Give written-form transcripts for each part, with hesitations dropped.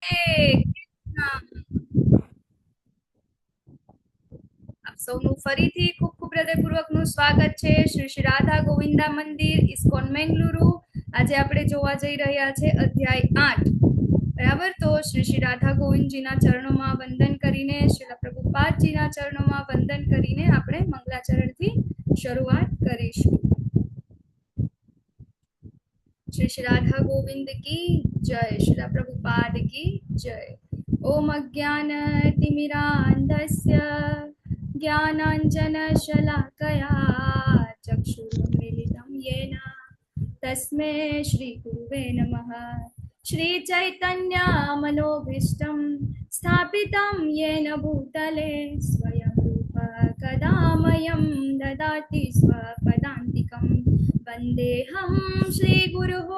આપ સૌનું ફરીથી ખૂબ ખૂબ હૃદયપૂર્વકનું સ્વાગત છે શ્રી શ્રી રાધા ગોવિંદા મંદિર ઇસ્કોન મેંગલુરુ. આજે આપણે જોવા જઈ રહ્યા છે અધ્યાય 8. બરાબર, તો શ્રી શ્રી રાધા ગોવિંદજીના ચરણોમાં વંદન કરીને, શ્રીલા પ્રભુપાદજીના ચરણોમાં વંદન કરીને આપણે મંગલાચરણથી શરૂઆત કરીશું. श्री श्री राधा गोविंद की जय, श्रीला प्रभुपाद की जय. ओम अज्ञानतिमिरान्धस्य ज्ञानाञ्जनशलाकया चक्षुरुन्मीलितं येन तस्मै श्रीगुरुवे नमः. श्रीचैतन्यमनोभीष्टं स्थापितं येन भूतले स्वयं रूपः कदा मह्यं ददाति स्वपदान्तिकम्. वन्देऽहं श्रीगुरुः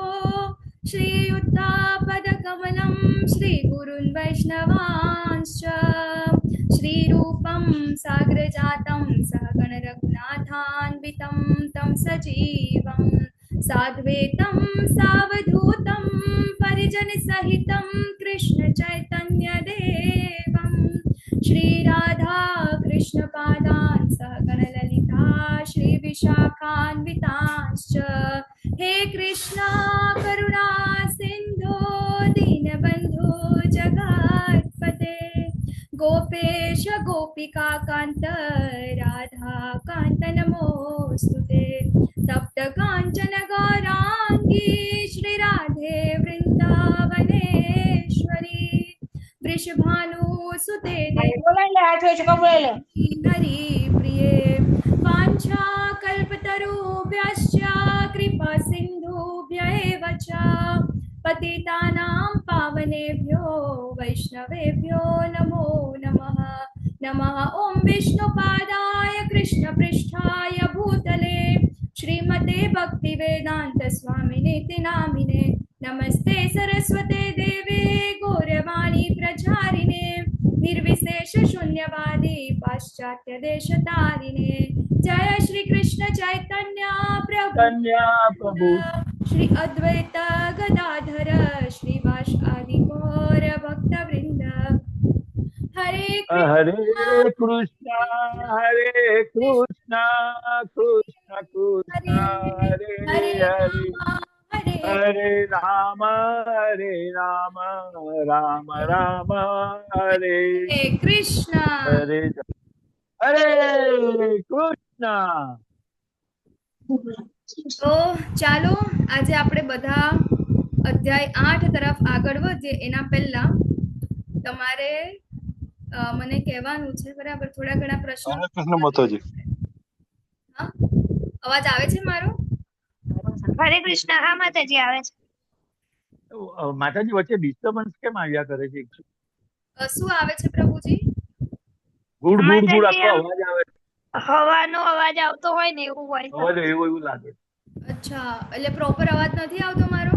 श्रीयुक्तापदकमलं श्रीगुरुन् वैष्णवांश्च. श्रीरूपं साग्रजातं सहगण रघुनाथान्वितं तं सजीवं साद्वैतं सावधूतं परिजनसहितं कृष्णचैतन्यदेवं श्रीराधा कृष्णपादान् सहगण ललिता श्रीविशाखान्वितांश्च. हे कृष्णा करुणा सिन्धो दीनबन्धो जगत्पते गोपेश गोपिका कान्त राधा कान्त नमोऽस्तुते. तप्त काञ्चन गौराङ्गी श्रीराधे वृन्दावनेश्वरी वृषभानुसुते हरिप्रिये वाञ्छाकल्पतरुभ्यश्च कृपा सिन्धुभ्य एव च पतितानां पावनेभ्यो वैष्णवेभ्यो नमो नमः. नमः ॐ विष्णुपादाय कृष्णपृष्ठाय भूतले श्रीमते भक्तिवेदान्त स्वामिनेति नामिने. नमस्ते सरस्वते देवे गौरवाणी प्रचारिणे निर्विशेष शून्यवादी पाश्चात्य देशतारिणे. जय श्री कृष्ण चैतन्य प्रभु श्री अद्वैत गदाधर श्रीवास आदि गौर भक्त वृंद. हरे कृष्ण कृष्ण कृष्ण हरे हरे हरे राम राम राम हरे कृष्ण हरे हरे कृष्ण. તો ચાલો આજે આપણે બધા અધ્યાય 8 તરફ આગળ વધીએ. એના પહેલા તમારે મને કહેવાનું છે, બરાબર? થોડા ઘણા પ્રશ્નો. હા, અવાજ આવે છે મારો? હરે કૃષ્ણ. હા માતાજી, આવે છે. માતાજી વચ્ચે ડિસ્ટર્બન્સ કેમ આવ્યા કરે છે? શું આવે છે પ્રભુજી? ગુડ ગુડ ગુડ આખો અવાજ આવે છે. હવાનો અવાજ આવતો હોય ને એવું હોય. અવાજ એવું લાગે. અચ્છા, એટલે પ્રોપર અવાજ નથી આવતો મારો?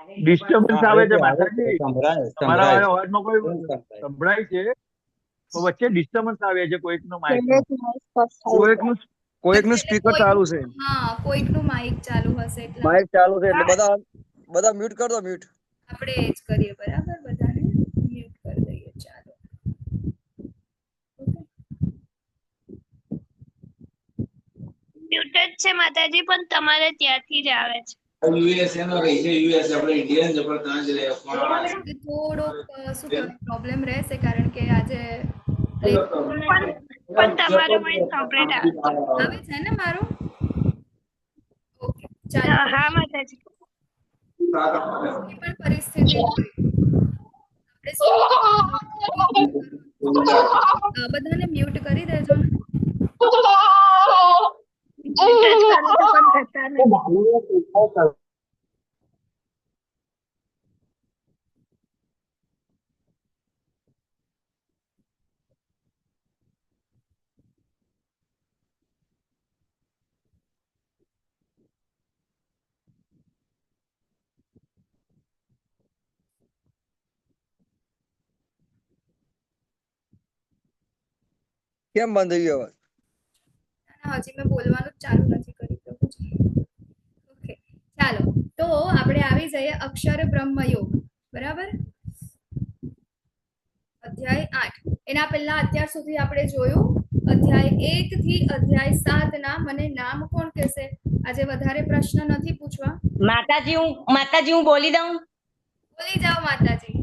ડિસ્ટર્બન્સ આવે છે માતાજી. તમારા અવાજમાં કોઈ સંભળાય છે તો વચ્ચે ડિસ્ટર્બન્સ આવે છે. કોઈકનો માઇક, કોઈકનું સ્પીકર ચાલુ છે. હા, કોઈકનું માઇક ચાલુ હશે એટલે માઇક ચાલુ છે એટલે બધા મ્યુટ કરી દો. મ્યુટ આપણે એ જ કરીએ, બરાબર? બધાને મ્યુટ કરી દઈએ. ચાલો, મ્યુટ જ છે માતાજી, પણ તમારે ત્યાંથી જ આવે છે. થોડોક શું કહેવાય પ્રોબ્લેમ રહેશે, કારણ કે આજે પણ તમારો વોઇસ કમ્પ્લીટ આવે છે ને મારો? ઓકે, ચાલો. હા માતાજી. પણ પરિસ્થિતિ બધાને મ્યુટ કરી દેજો ને. કેમ બંધ થઈ ગયો? હજી મેં બોલવાનું ચાલુ નથી કર્યું. ઓકે, ચાલો. તો આપણે આવી જઈએ અક્ષર બ્રહ્મયોગ, બરાબર, અધ્યાય 8. એના પહેલા અત્યાર સુધી આપણે જોયું અધ્યાય 1 થી અધ્યાય 7 ના મને નામ કોણ કહેશે? આજે વધારે પ્રશ્ન નથી પૂછવા. માતાજી હું બોલી દઉં. બોલી જાઓ માતાજી.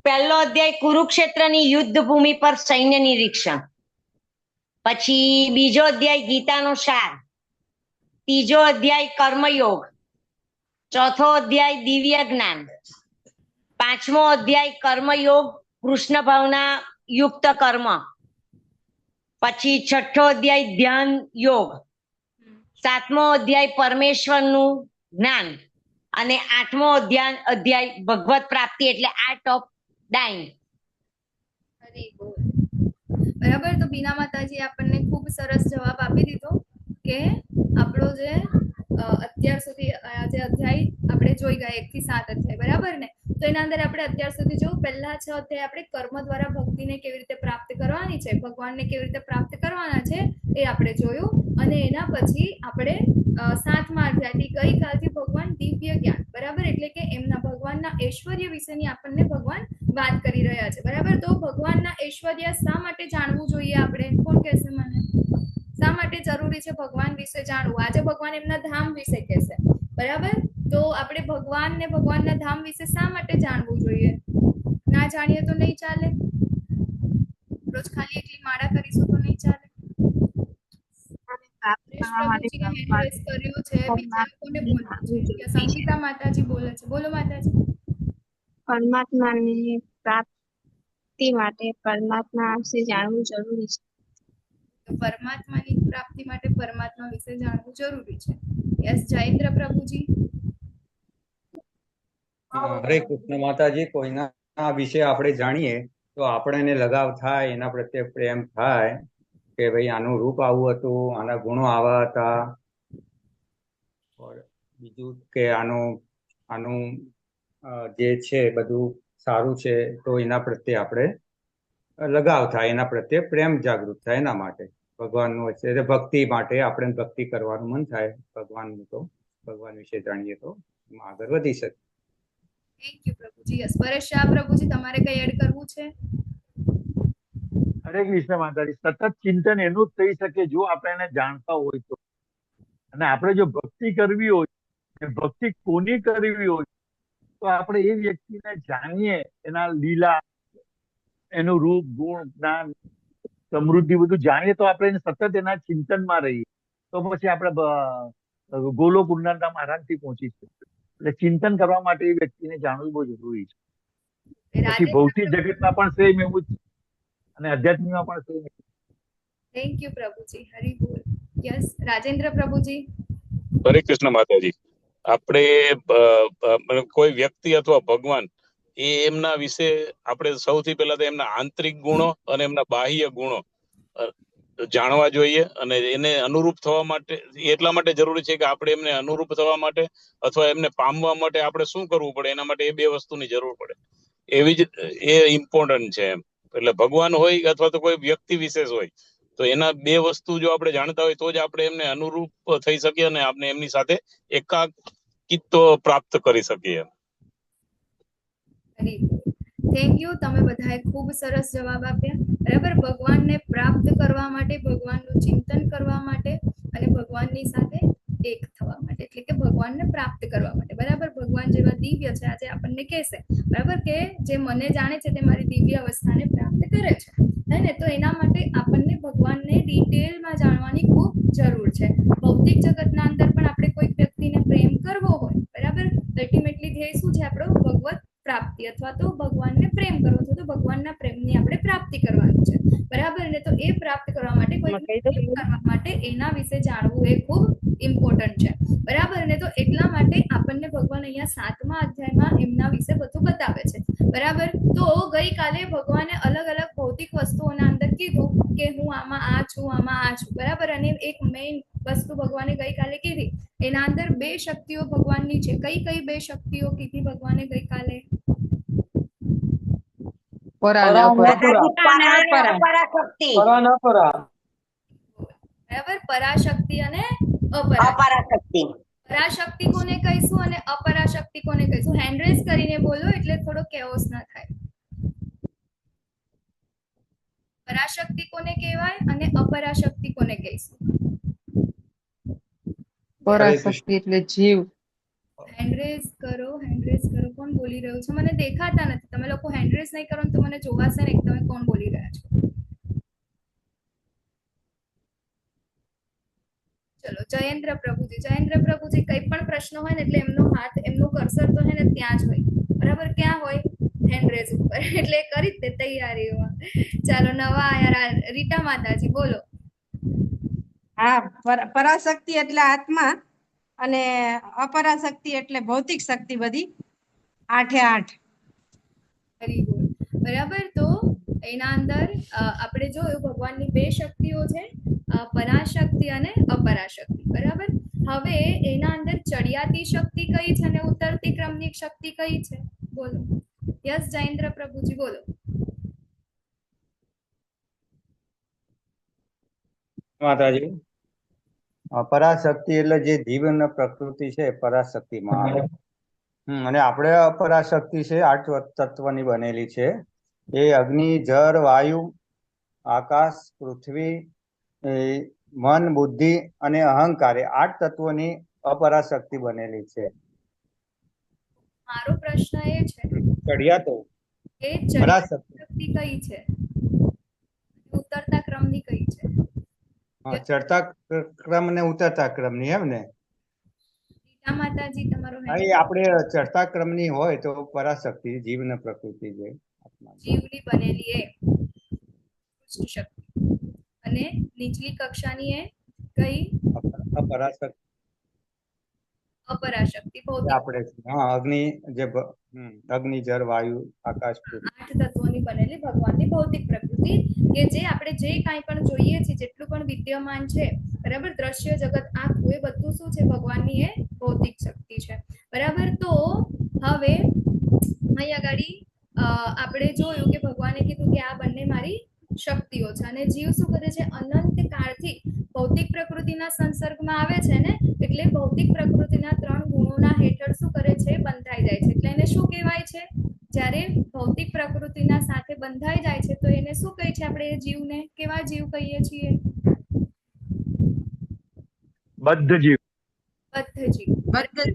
પહેલો અધ્યાય કુરુક્ષેત્રની યુદ્ધ ભૂમિ પર સૈન્ય નિરીક્ષણ. પછી બીજો અધ્યાય ગીતાનો સાર. ત્રીજો અધ્યાય કર્મયોગ. ચોથો અધ્યાય દિવ્ય જ્ઞાન. પાંચમો અધ્યાય કર્મયોગ કૃષ્ણ ભાવના યુક્ત કર્મ. પછી છઠ્ઠો અધ્યાય ધ્યાન યોગ. સાતમો અધ્યાય પરમેશ્વરનું જ્ઞાન. અને આઠમો અધ્યાય ભગવત પ્રાપ્તિ એટલે આર્ટ ઓફ ડાઇંગ. હરી બોલ. બરાબર, તો બીના માતાજી આપણને ખૂબ સરસ જવાબ આપી દીધો કે આપણો જે અત્યાર સુધી જે અધ્યાય આપણે જોઈ ગયા 1 થી 7 અધ્યાય, બરાબર ને? તો એના અંદર આપણે અત્યાર સુધી જો પહેલા 6 અધ્યાય આપણે કર્મ દ્વારા ભક્તિને કેવી રીતે પ્રાપ્ત કરવાની છે, ભગવાનને કેવી રીતે પ્રાપ્ત કરવાના છે એ આપણે જોયું. અને એના પછી આપણે 7મા અધ્યાયથી ગઈકાલથી ભગવાન દિવ્ય જ્ઞાન, બરાબર, એટલે કે એમના ભગવાનના ઐશ્વર્ય વિશેની આપણને ભગવાન વાત કરી રહ્યા છે, બરાબર. તો ભગવાનના ઐશ્વર્ય શા માટે જાણવું જોઈએ આપણે? કોણ કહેશે મને? શા માટે જરૂરી છે ભગવાન વિશે જાણવું? આજે ભગવાન એમના ધામ વિશે કહેશે, બરાબર. તો આપણે ભગવાન ને ભગવાનના ધામ વિશે શા માટે જાણવું જોઈએ? ના જાણીએ તો નહીં ચાલે. રોજ ખાલી એકલી માળા કરીશું તો નહીં ચાલે. પ્રભુજીએ hand raise કર્યો છે, બીજા લોકોને બોલવું જોઈએ. સંગીતા માતાજી બોલે છે, બોલો માતાજી. પરમાત્માની પ્રાપ્તિ માટે પરમાત્મા વિશે જાણવું જરૂરી છે. તો પરમાત્માની પ્રાપ્તિ માટે પરમાત્મા વિશે જાણવું જરૂરી છે. યસ, જયેન્દ્ર પ્રભુજી. હરે કૃષ્ણ માતાજી. કોઈના વિશે આપણે જાણીએ તો આપણને લગાવ થાય, એના પ્રત્યે પ્રેમ થાય કે ભાઈ આનું રૂપ આવું હતું, આના ગુણો આવા હતા, બીજું કે આનું જે છે બધું સારું છે, તો એના પ્રત્યે આપણે લગાવ થાય, એના પ્રત્યે પ્રેમ જાગૃત થાય. એના માટે ભગવાનનું છે ભક્તિ માટે આપણે ભક્તિ કરવાનું મન થાય ભગવાનનું. તો ભગવાન વિશે જાણીએ તો આગળ વધી શકે. થેન્ક યુ પ્રભુજી. યસ, પરેશ શાહ પ્રભુજી, તમારે કઈ એડ કરવું છે? હરે કૃષ્ણ માતાજી. સતત ચિંતન એનું જ થઈ શકે જો આપણે એને જાણતા હોય તો. અને આપણે જો ભક્તિ કરવી હોય, ભક્તિ કોની કરવી હોય, તો આપણે એ વ્યક્તિને જાણીએ, એના લીલા, એનું રૂપ, ગુણ, જ્ઞાન, સમૃદ્ધિ બધું જાણીએ તો આપણે સતત એના ચિંતનમાં રહીએ, તો પછી આપણે ગોલોક ઉન્નતધામ આરામથી પહોંચી શકીએ. એટલે ચિંતન કરવા માટે એ વ્યક્તિને જાણવું બહુ જરૂરી છે. પછી ભૌતિક જગતમાં પણ સેમ એવું જ, અને આધ્યાત્મિકમાં પણ સેમ. થેન્ક યુ પ્રભુજી. હરી બોલ. યસ, રાજેન્દ્ર પ્રભુજી. હરે કૃષ્ણ માતાજી. આપણે કોઈ વ્યક્તિ અથવા ભગવાન એમના વિશે આપણે સૌથી પહેલા તો એમના આંતરિક ગુણો અને એમના બાહ્ય ગુણો જાણવા જોઈએ. અને એને અનુરૂપ થવા માટે એટલા માટે જરૂરી છે કે આપણે એમને અનુરૂપ થવા માટે અથવા એમને પામવા માટે આપણે શું કરવું પડે, એના માટે એ બે વસ્તુની જરૂર પડે. એવી જ એ ઇમ્પોર્ટન્ટ છે એમ. એટલે ભગવાન હોય અથવા તો કોઈ વ્યક્તિ વિશેષ હોય, તો એના બે વસ્તુ જો આપણે જાણતા હોય તો જ આપણે એમને અનુરૂપ થઈ શકીએ અને આપણે એમની સાથે એકાકિત્વ પ્રાપ્ત કરી શકીએ. Thank you. તમે બધાએ ખૂબ સરસ જવાબ આપ્યા, બરાબર. ભગવાનને પ્રાપ્ત કરવા માટે, ભગવાનનું ચિંતન કરવા માટે અને ભગવાનની સાથે એક થવા માટે, એટલે કે ભગવાનને પ્રાપ્ત કરવા માટે, બરાબર. ભગવાન જેવા દિવ્ય છે, આજે આપણને કહેશે, બરાબર, કે જે મને જાણે છે તે મારી દિવ્ય અવસ્થાને પ્રાપ્ત કરે છે, ને? તો એના માટે આપણને ભગવાનને ડિટેલમાં જાણવાની ખૂબ જરૂર છે. ભૌતિક જગતના અંદર પણ આપણે કોઈક વ્યક્તિને પ્રેમ કરવો હોય, બરાબર, અલ્ટિમેટલી ધ્યેય શું છે આપણો? ભગવત પ્રાપ્તિ, અથવા તો ભગવાનને પ્રેમ કરવો છે, તો ભગવાનના પ્રેમની આપણે પ્રાપ્તિ કરવાની છે, બરાબર ને? તો એ પ્રાપ્ત કરવા માટે, કોઈ કરવા માટે એના વિશે જાણવું એ ખૂબ ઇમ્પોર્ટન્ટ છે, બરાબર ને? તો એટલા માટે આપણને ભગવાન અહીંયા 7મા અધ્યાયમાં એમના વિશે બધું બતાવે છે, બરાબર. તો ગઈકાલે ભગવાને અલગ અલગ ભૌતિક વસ્તુઓના અંદર કીધું કે હું આમાં આ છું, આમાં આ છું, બરાબર. અને એક મેઇન વસ્તુ ભગવાને ગઈકાલે કીધી, એના અંદર 2 શક્તિઓ ભગવાનની છે. કઈ કઈ 2 શક્તિઓ કીધી ભગવાને ગઈકાલે? બરાબર, પરાશક્તિ અને અપરાશક્તિ. પરાશક્તિ કોને કહીશું અને અપરાશક્તિ કોને કહીશું? હેન્ડ રેઝ કરીને બોલો એટલે થોડો કેઓસ ના થાય. પરાશક્તિ કોને કહેવાય અને અપરાશક્તિ કોને કહીશું? પરાશક્તિ એટલે જીવ. હેન્ડ રેઝ કરો, હેન્ડ રેઝ કરો. કોણ બોલી રહ્યું છે? મને દેખાતા નથી. તમે લોકો હેન્ડ રેઝ નહીં કરો ને તો મને જોવાશે નહીં તમે કોણ બોલી રહ્યા છો. ચલો જયેન્દ્ર પ્રભુજી. જયેન્દ્ર પ્રભુજી કઈ પણ પ્રશ્ન હોય ને એટલે એમનો હાથ, એમનું કર્સર તો છે ને ત્યાં જ હોય. બરાબર? ક્યાં હોય? હેન્ડ રેઝ ઉપર. એટલે કરી જ દે તૈયારીમાં. ચાલો નવા આયા રીટા માતાજી બોલો. હા, પરાશક્તિ એટલે આત્મા અને અપરાશક્તિ એટલે ભૌતિક શક્તિ બધી 8 વેરી ગુડ. બરાબર. તો એના અંદર આપણે જોયું ભગવાનની 2 શક્તિઓ છે, પરાશક્તિ અને અપરાશક્તિ. બરાબર. હવે એના અંદર ચડિયાતી શક્તિ કઈ છે અને ઉતરતી ક્રમની શક્તિ કઈ છે? બોલો. યસ જયેન્દ્ર પ્રભુજી બોલો. માતાજી, પરાશક્તિ એટલે જે જીવન પ્રકૃતિ છે પરાશક્તિમાં આવે. અને આપણે અપરાશક્તિ છે 8 તત્વની બનેલી છે. એ અગ્નિ, જળ, વાયુ, આકાશ, પૃથ્વી, મન, બુદ્ધિ અને અહંકાર એ 8 તત્વોની અપરાશક્તિ બનેલી છે. મારો પ્રશ્ન એ છે ચડિયાતો એ પરાશક્તિ શક્તિ કઈ છે? ઉતરતા ક્રમની કઈ છે? ચડતા ક્રમ ને ઉતરતા ક્રમની, એમ ને? રીટા માતાજી તમારો એ આપણે ચડતા ક્રમની હોય તો પરાશક્તિ જીવન પ્રકૃતિ છે જીવની બનેલી એ શક્તિ, અને નીચલી કક્ષાની એ કઈ? અપરાશક્તિ અપરાશક્તિ. આપણે અગ્નિ, જે અગ્નિ, જળ, વાયુ, આકાશ, પૃથ્વી 8 તત્વોની બનેલી ભગવાનની ભૌતિક પ્રકૃતિ કે જે આપણે જે કાંઈ પણ જોઈએ છીએ, જેટલું પણ વિદ્યમાન છે, બરાબર, દ્રશ્ય જગત આખું એ બધું શું છે? ભગવાનની એ ભૌતિક શક્તિ છે. બરાબર. તો હવે અહીં આગળ આપણે જોયું કે ભગવાને કીધું કે આ બંને મારી શક્તિઓ છે અને જીવ શું કરે છે? અનંત કાળથી ભૌતિક પ્રકૃતિના સંસર્ગમાં આવે છે ને, એટલે ભૌતિક પ્રકૃતિના 3 ગુણોના હેઠળ શું કરે છે? બંધાઈ જાય છે. એટલે એને શું કહેવાય છે? જ્યારે ભૌતિક પ્રકૃતિના સાથે બંધાઈ જાય છે તો એને શું કહે છે? આપણે એ જીવને કેવા જીવ કહીએ છીએ? બદ્ધ જીવ. બદ્ધ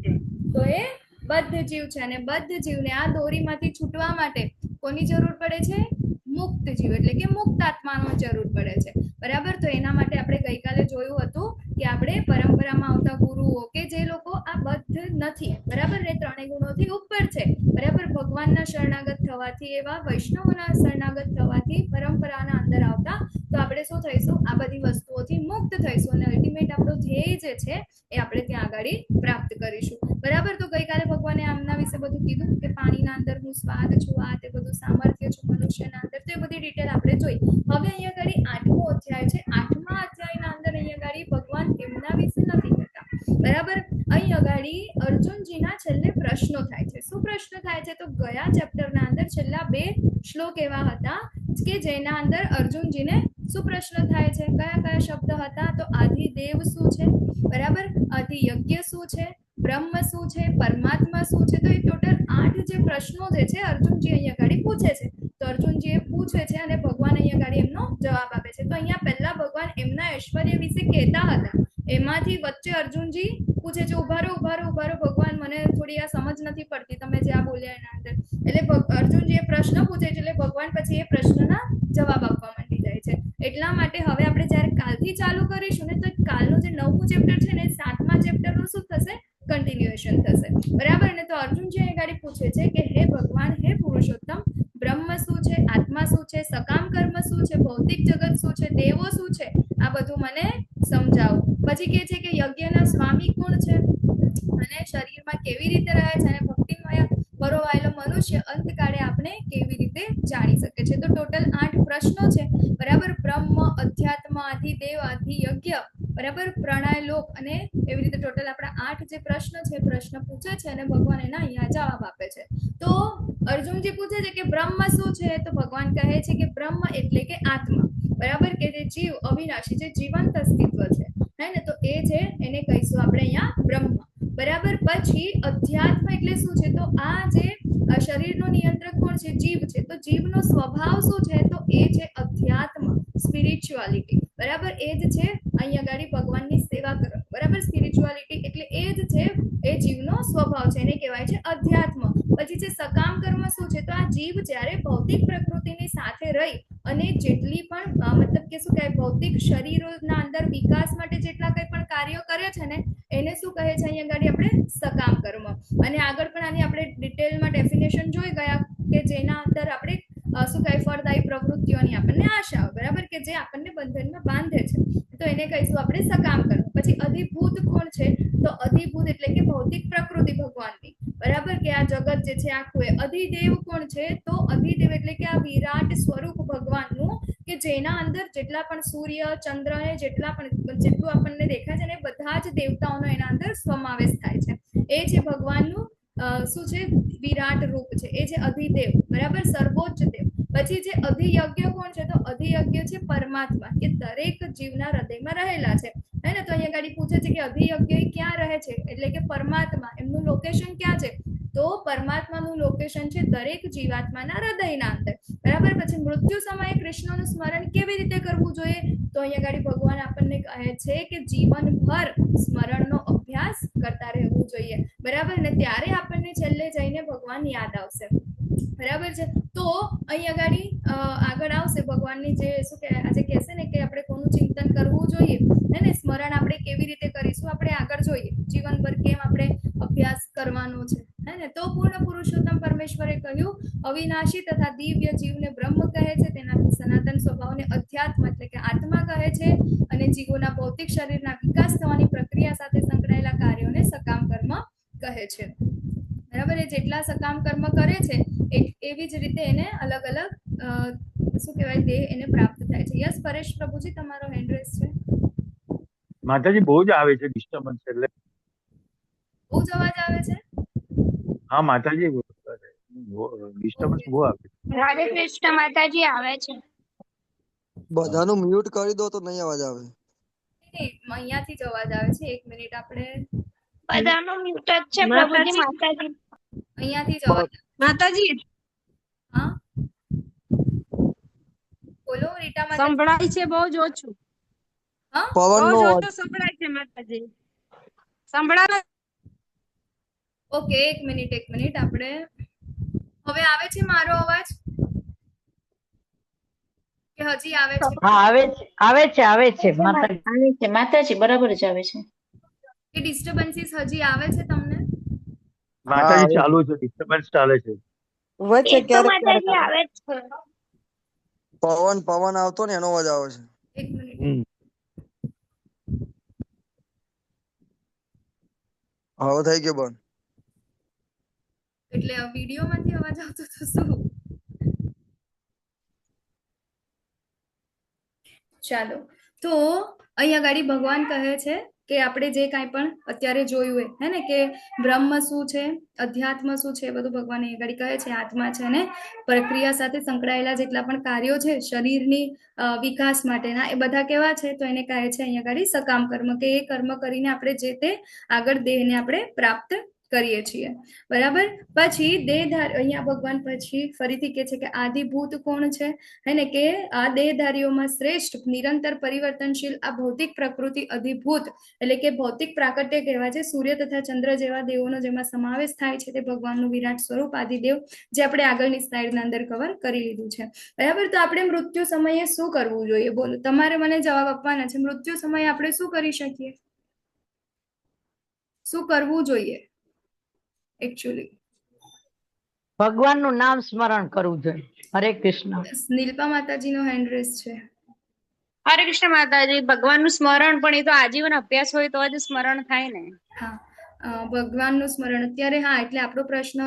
જીવ. તો એ બદ્ધ જીવ છે અને બદ્ધ જીવને આ દોરીમાંથી છૂટવા માટે કોની જરૂર પડે છે? મુક્ત જીવ એટલે કે મુક્ત આત્માનો જરૂર પડે છે. બરાબર. તો એના માટે આપણે ગઈકાલે જોયું હતું કે આપણે પરંપરામાં આવતા ગુરુઓ કે જે લોકો આ બદ્ધ નથી, બરાબર, ને 3 ગુણોથી ઉપર છે, બરાબર, ભગવાનના શરણાગત થવાથી, એવા વૈષ્ણવના શરણાગત થવાથી પરંપરાના અંદર આવતા તો આપણે શું થઈશું? આ બધી વસ્તુઓથી મુક્ત થઈશું અને અલ્ટિમેટ આપણું ધ્યેય જે છે એ આપણે ત્યાં આગળ પ્રાપ્ત કરીશું. બરાબર. તો ગઈકાલે ભગવાને આમના વિશે બધું કીધું કે પાણીના અંદર હું સ્વાદ છું, આ તે બધું સામર્થ્ય છું મનુષ્યના અંદર. તો એ બધી ડિટેલ આપણે જોઈ. હવે અહીંયા આગળ 8મો અધ્યાય છે. 8મા અધ્યાયના અંદર અહીંયા આગળ ભગવાન એમના વિશે નથી કહેતા. બરાબર. અહીં આગળ અર્જુનજીના છેલ્લે પ્રશ્નો થાય છે. શું પ્રશ્ન થાય છે? તો ગયા ચેપ્ટરના અંદર છેલ્લા 2 શ્લોક એવા હતા કે જેના અંદર અર્જુનજીને શું પ્રશ્ન થાય છે? કયા કયા શબ્દ હતા? તો આદિદેવ શું છે? બરાબર. આદિયજ્ઞ શું છે? બ્રહ્મ શું છે? પરમાત્મા શું છે? તો એ ટોટલ 8 જે પ્રશ્નો જે છે અર્જુનજી અહીંયા આગળ પૂછે છે. તો અર્જુનજી એ પૂછે છે અને ભગવાન અહીંયા આગળ એમનો જવાબ આપે છે. તો અહીંયા પહેલા ભગવાન એમના ઐશ્વર્ય વિશે કહેતા હતા, એમાંથી વચ્ચે અર્જુનજી પૂછે છે ઉભા રહો ભગવાન, મને થોડી આ સમજ નથી પડતી તમે જે આ બોલ્યા એના અંદર. એટલે અર્જુનજી એ પ્રશ્ન પૂછે છે એટલે ભગવાન પછી એ પ્રશ્નના જવાબ આપવા માંડી જાય છે. એટલા માટે હવે આપણે જ્યારે કાલથી ચાલુ કરીશું ને તો કાલનું જે 9મું ચેપ્ટર છે ને 7મા ચેપ્ટરનું શું થશે? કન્ટિન્યુએશન થશે. બરાબર ને? તો અર્જુનજી અહીં ગાડી પૂછે છે કે હે ભગવાન, હે પુરુષોત્તમ, બ્રહ્મ શું છે? આત્મા શું છે? સકામ કર્મ શું છે? ભૌતિક જગત શું છે? દેવો શું છે? આ બધું મને સમજાવો. પછી કહે છે કે યજ્ઞના સ્વામી કોણ છે અને શરીરમાં કેવી રીતે રહે છે અને ભક્તિમય પરોવાયેલો મનુષ્ય અંતકાળે આપણે કેવી રીતે જાણી શકે છે? તો ટોટલ 8 પ્રશ્નો છે. બરાબર. બ્રહ્મ, અધ્યાત્મ, આધિદેવ, આધિયજ્ઞ, બરાબર, પ્રણય લોક અને એવી રીતે ટોટલ આપણા 8 જે પ્રશ્ન છે પ્રશ્ન પૂછે છે અને ભગવાન એના અહીંયા જવાબ આપે છે. તો અર્જુનજી પૂછે છે કે બ્રહ્મ શું છે? તો ભગવાન કહે છે કે બ્રહ્મ એટલે કે આત્મા, બરાબર, કે જે જીવ અવિનાશી જે જીવંત અસ્તિત્વ છે, હે ને? તો એ છે એને કહીશું આપણે અહીંયા બ્રહ્મ. બરાબર. પછી અધ્યાત્મ એટલે શું છે? તો આ જે શરીરનો નિયંત્રક કોણ છે? જીવ છે. તો જીવનો સ્વભાવ શું છે? તો એ છે અધ્યાત્મ, સ્પિરિચ્યુઆલિટી. બરાબર. એ જ છે અહીંયા ગાડી ભગવાનની સેવા કરો. બરાબર. સ્પિરિચ્યુઆલિટી એટલે એ જ છે, એ જીવનો સ્વભાવ છે, એને કહેવાય છે અધ્યાત્મ. પછી છે સકામ કર્મ શું છે? તો આ જીવ જ્યારે ભૌતિક પ્રકૃતિની સાથે રહી અને જેટલી પણ મતલબ કે શું કહેવાય, ભૌતિક શરીરોના અંદર વિકાસ માટે જેટલા કંઈ પણ કાર્યો કરે છે ને, એને શું કહે છે અહીંયા આગળ આપણે? સકામ કર્મ. અને આગળ પણ આની આપણે ડિટેલમાં ડેફિનેશન જોઈ ગયા કે જેના અંદર આપણે શું કહેવાય, ફળદાયી પ્રવૃત્તિઓની આપણને આશા આવે. બરાબર. કે જે આપણને બંધનમાં બાંધે છે, તો એને કહીશું આપણે સકામ કર્મ. પછી અધિભૂત કોણ છે? તો અધિભૂત એટલે કે ભૌતિક પ્રકૃતિ ભગવાનની. બરાબર. કે આ જગત જે છે આખું એ. અધિદેવ કોણ છે? તો અધિદેવ એટલે કે આ વિરાટ સ્વરૂપ ભગવાનનું, કે જેના અંદર જેટલા પણ સૂર્ય, ચંદ્ર ને જેટલું આપણને દેખાય છે ને, બધા જ દેવતાઓનો એના અંદર સમાવેશ થાય છે. એ છે ભગવાનનું શું છે? વિરાટ રૂપ છે. એ છે અધિદેવ. બરાબર. સર્વોચ્ચ દેવ. પછી જે અધિયજ્ઞ કોણ છે? તો અધિયજ્ઞ છે પરમાત્મા, કે દરેક જીવના હૃદયમાં રહેલા છે. હે ને? તો અહીંયા ગાડી પૂછે છે કે અધિયજ્ઞ ક્યાં રહે છે? એટલે કે પરમાત્મા. એમનું લોકેશન ક્યાં છે? તો પરમાત્માનું લોકેશન છે દરેક જીવાત્માના હૃદયના અંદર. બરાબર. પછી મૃત્યુ સમયે કૃષ્ણનું સ્મરણ કેવી રીતે કરવું જોઈએ? તો અહીંયા ગાડી ભગવાન આપણને કહે છે કે જીવનભર સ્મરણનો અભ્યાસ કરતા રહેવું જોઈએ. બરાબર. ને ત્યારે આપણને છેલ્લે જઈને ભગવાન યાદ આવશે. બરાબર છે. તો અહીંયા ગાડી આગળ આવશે ભગવાનની જે શું કે આજે કહેશે ને કે આપણે કોનું ચિંતન કરવું જોઈએ, હે ને? સ્મરણ આપણે કેવી રીતે કરીશું આપણે આગળ જોઈએ. જીવનભર કેમ આપણે અભ્યાસ કરવાનો છે, હે ને? તો પૂર્ણ પુરુષોત્તમ પરમેશ્વરે કહ્યું અવિનાશી તથા દિવ્ય જીવને બ્રહ્મ કહે છે, તેના સનાતન સ્વભાવને અધ્યાત્મ એટલે કે આત્મા કહે છે, અને જીવોના ભૌતિક શરીરના વિકાસ થવાની પ્રક્રિયા સાથે સંકળાયેલા કાર્યોને સકામ કર્મ કહે છે. બરાબર. એ જેટલા સકામ કર્મ કરે છે એવી જ રીતે એને અલગ અલગ શું કહેવાય, દેહ એને પ્રાપ્ત થાય છે. યસ પરેશ પ્રભુજી, તમારો હેન્ડ રેસ છે. માતાજી બહુ જ આવે છે ડિસ્ટર્બન્સ, એટલે બહુ જ અવાજ આવે છે. હા માતાજી ડિસ્ટર્બન્સ બહુ આવે છે. રાધે કૃષ્ણ માતાજી આવે છે. બધાનું મ્યુટ કરી દો તો નહીં અવાજ આવે. અહીંયાથી જ અવાજ આવે છે. 1 મિનિટ આપણે બધાનો મ્યુટ જ છે પ્રભુજી. માતાજી અહીંયાથી જ અવાજ. માતાજી હા બોલો રીટા માતા. સંભળાય છે બહુ જ ઓછું. હા પવન બહુ નો જ અવાજ. ઓછું સંભળાય છે માતાજી. સંભળાય. ઓકે 1 મિનિટ આપણે હવે આવે છે મારો અવાજ કે હજી આવે છે? હા આવે છે માતાજી બરાબર જ આવે છે. કે ડિસ્ટર્બન્સીસ હજી આવે છે તમને? માતાજી ચાલુ છે, ડિસ્ટર્બન્સ ચાલે છે. એ તો માતાજી આવે જ છે. પવન આવતો ને એનો અવાજ આવે છે. 1 મિનિટ. હવે થઈ ગયો બંધ. એટલે વિડીયો માંથી અવાજ આવતો તો શું? ચાલો. તો અહીંયા ગાડી ભગવાન કહે છે કે આપણે જે કાંઈ પણ અત્યારે જોયું હોય, હે ને, કે બ્રહ્મ શું છે, અધ્યાત્મ શું છે, બધું ભગવાન અહીંયા ગાડી કહે છે. આત્મા છે ને પ્રક્રિયા સાથે સંકળાયેલા જેટલા પણ કાર્યો છે શરીરની વિકાસ માટેના, એ બધા કેવા છે? તો એને કહે છે અહીંયા ગાડી સકામ કર્મ, કે એ કર્મ કરીને આપણે જે તે આગળ દેહને આપણે પ્રાપ્ત કરીએ છીએ. બરાબર. પછી દેહધાર અહીંયા ભગવાન પછી ફરીથી કહે છે કે આદિભૂત કોણ છે, હે ને? કે આ દેહધારીઓમાં શ્રેષ્ઠ નિરંતર પરિવર્તનશીલ આ ભૌતિક પ્રકૃતિ અધિભૂત એટલે કે ભૌતિક પ્રાકટ્ય કહેવાય છે. સૂર્ય તથા ચંદ્ર જેવા દેવોનો જેમાં સમાવેશ થાય છે તે ભગવાનનું વિરાટ સ્વરૂપ આદિદેવ, જે આપણે આગળની સ્લાઇડના અંદર કવર કરી લીધું છે. બરાબર. તો આપણે મૃત્યુ સમયે શું કરવું જોઈએ? બોલો, તમારે મને જવાબ આપવાના છે. મૃત્યુ સમયે આપણે શું કરી શકીએ, શું કરવું જોઈએ? એકચ્યુઅલી ભગવાનનું નામ સ્મરણ કરવું જોઈએ. હરે કૃષ્ણ. નીલપા માતાજીનો હેન્ડ રેસ છે. હરે કૃષ્ણ માતાજી. ભગવાનનું સ્મરણ પણ એ તો આજીવન અભ્યાસ હોય તો જ સ્મરણ થાય ને. હા, ભગવાનનું સ્મરણ અત્યારે. હા, એટલે આપણો પ્રશ્ન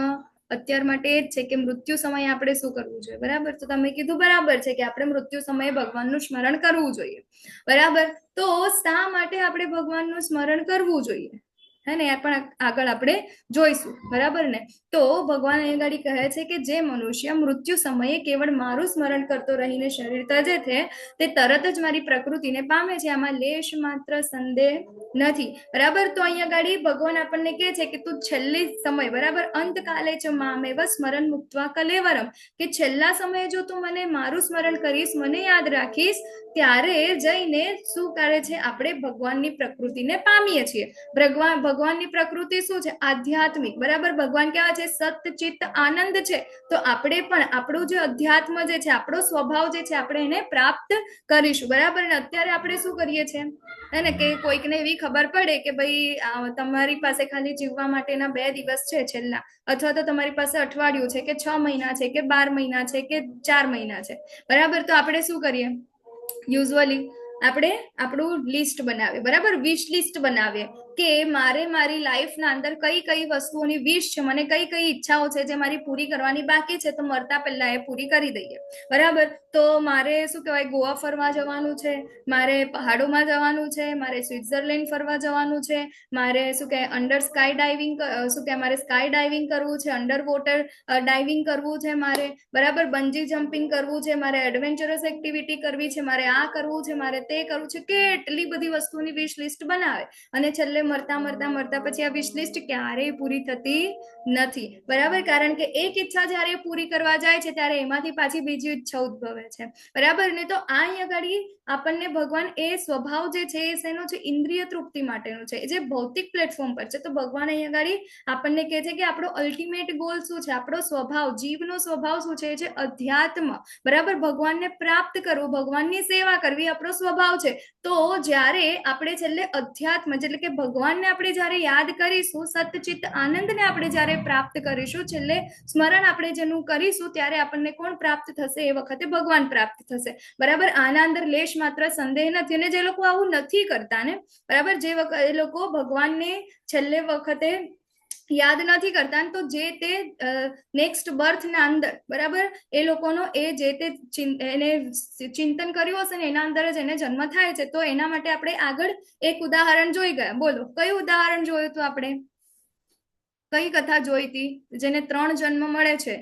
અત્યાર માટે એ જ છે કે મૃત્યુ સમયે આપણે શું કરવું જોઈએ. બરાબર. તો તમે કીધું બરાબર છે કે આપણે મૃત્યુ સમયે ભગવાનનું સ્મરણ કરવું જોઈએ. બરાબર. તો શા માટે આપણે ભગવાનનું સ્મરણ કરવું જોઈએ, હે ને, એ પણ આગળ આપણે જોઈશું, બરાબર ને. તો ભગવાન અહીં આગળ કહે છે કે જે મનુષ્ય મૃત્યુ સમયે કેવળ મારું સ્મરણ કરતો રહીને શરીર ત્યજે છે તે તરત જ મારી પ્રકૃતિને પામે છે, આમાં લેશ માત્ર સંદેહ નથી, બરાબર. તો અહીંયા આગળ ભગવાન આપણને કહે છે કે તું છેલ્લી સમય, બરાબર, અંતકાલે ચ મામેવ સ્મરણ મુક્ત્વા કલેવરમ, કે છેલ્લા સમયે જો તું મને મારું સ્મરણ કરીશ, મને યાદ રાખીશ, ત્યારે જઈને શું કરે છે, આપણે ભગવાનની પ્રકૃતિને પામીએ છીએ. ભગવાનની પ્રકૃતિ શું છે? આધ્યાત્મિક, બરાબર. ભગવાન કેવા છે? સતચિત્ત આનંદ છે. તો આપણે પણ આપણું જે અધ્યાત્મ જે છે, આપણો સ્વભાવ જે છે, આપણે એને પ્રાપ્ત કરીશું, બરાબર. ને અત્યારે આપણે શું કરીએ છીએ, હે ને, કે કોઈકને એવી ખબર પડે કે ભાઈ તમારી પાસે ખાલી જીવવા માટેના 2 દિવસ છે છેલ્લા, અથવા તો તમારી પાસે અઠવાડિયું છે કે 6 મહિના છે કે 12 મહિના છે કે 4 મહિના છે, બરાબર. તો આપણે શું કરીએ? યુઝ્યુઅલી આપણે આપણું લિસ્ટ બનાવીએ, બરાબર, વિશ લિસ્ટ બનાવીએ કે મારે મારી લાઈફના અંદર કઈ કઈ વસ્તુઓની વિશ છે, મને કઈ કઈ ઈચ્છાઓ છે જે મારી પૂરી કરવાની બાકી છે, તો મરતા પહેલા એ પૂરી કરી દઈએ, બરાબર. તો મારે શું કહેવાય, ગોવા ફરવા જવાનું છે, મારે પહાડોમાં જવાનું છે, મારે સ્વિટ્ઝરલેન્ડ ફરવા જવાનું છે, મારે શું કહેવાય અંડર સ્કાય ડાઇવિંગ, શું કહેવાય મારે સ્કાય ડાઇવિંગ કરવું છે, અંડર વોટર ડાઇવિંગ કરવું છે મારે, બરાબર, બંજી જમ્પિંગ કરવું છે, મારે એડવેન્ચરસ એક્ટિવિટી કરવી છે, મારે આ કરવું છે, મારે તે કરવું છે, કેટલી બધી વસ્તુની વિશ લિસ્ટ બનાવે, અને છેલ્લે મરતા પછી આ વિશ લિસ્ટ ક્યારેય પૂરી થતી નથી, બરાબર. કારણ કે એક ઈચ્છા જ્યારે પૂરી કરવા જાય છે ત્યારે એમાંથી પાછી બીજી ઈચ્છા ઉદ્ભવે છે, બરાબર ને. તો આ અહીંયા આગળ આપણને ભગવાન એ સ્વભાવ જે છે એ શેનો છે? ઇન્દ્રિય તૃપ્તિ માટેનું છે, જે ભૌતિક પ્લેટફોર્મ પર છે. તો ભગવાન અહીંયા આગળ આપણને કહે છે કે આપણો અલ્ટિમેટ ગોલ શું છે? આપણો સ્વભાવ, જીવનો સ્વભાવ શું છે? એ છે અધ્યાત્મ, બરાબર. ભગવાનને પ્રાપ્ત કરવું, ભગવાનની સેવા કરવી આપણો સ્વભાવ છે. તો જ્યારે આપણે છેલ્લે અધ્યાત્મ એટલે કે ભગવાનને આપણે જ્યારે યાદ કરીશું, સતચિત્ત આનંદને આપણે જ્યારે પ્રાપ્ત કરીશું, છેલ્લે સ્મરણ આપણે જેનું કરીશું, ત્યારે આપણને કોણ પ્રાપ્ત થશે? એ વખતે ભગવાન પ્રાપ્ત થશે, બરાબર. આના અંદર લેશ માત્ર સંદેહ નથી. અને જે લોકો આવું નથી કરતા ને, બરાબર, જે એ લોકો ભગવાનને છેલ્લે વખતે યાદ નથી કરતા, તો જે તે નેક્સ્ટ બર્થ ના અંદર, બરાબર, એ લોકોનો એ જે તે એને ચિંતન કર્યું હશે ને એના અંદર જ એને જન્મ થાય છે. તો એના માટે આપણે આગળ એક ઉદાહરણ જોઈ ગયા. બોલો કયું ઉદાહરણ જોયું હતું આપણે? કઈ કથા જોઈ હતી જેને 3 જન્મ મળે છે?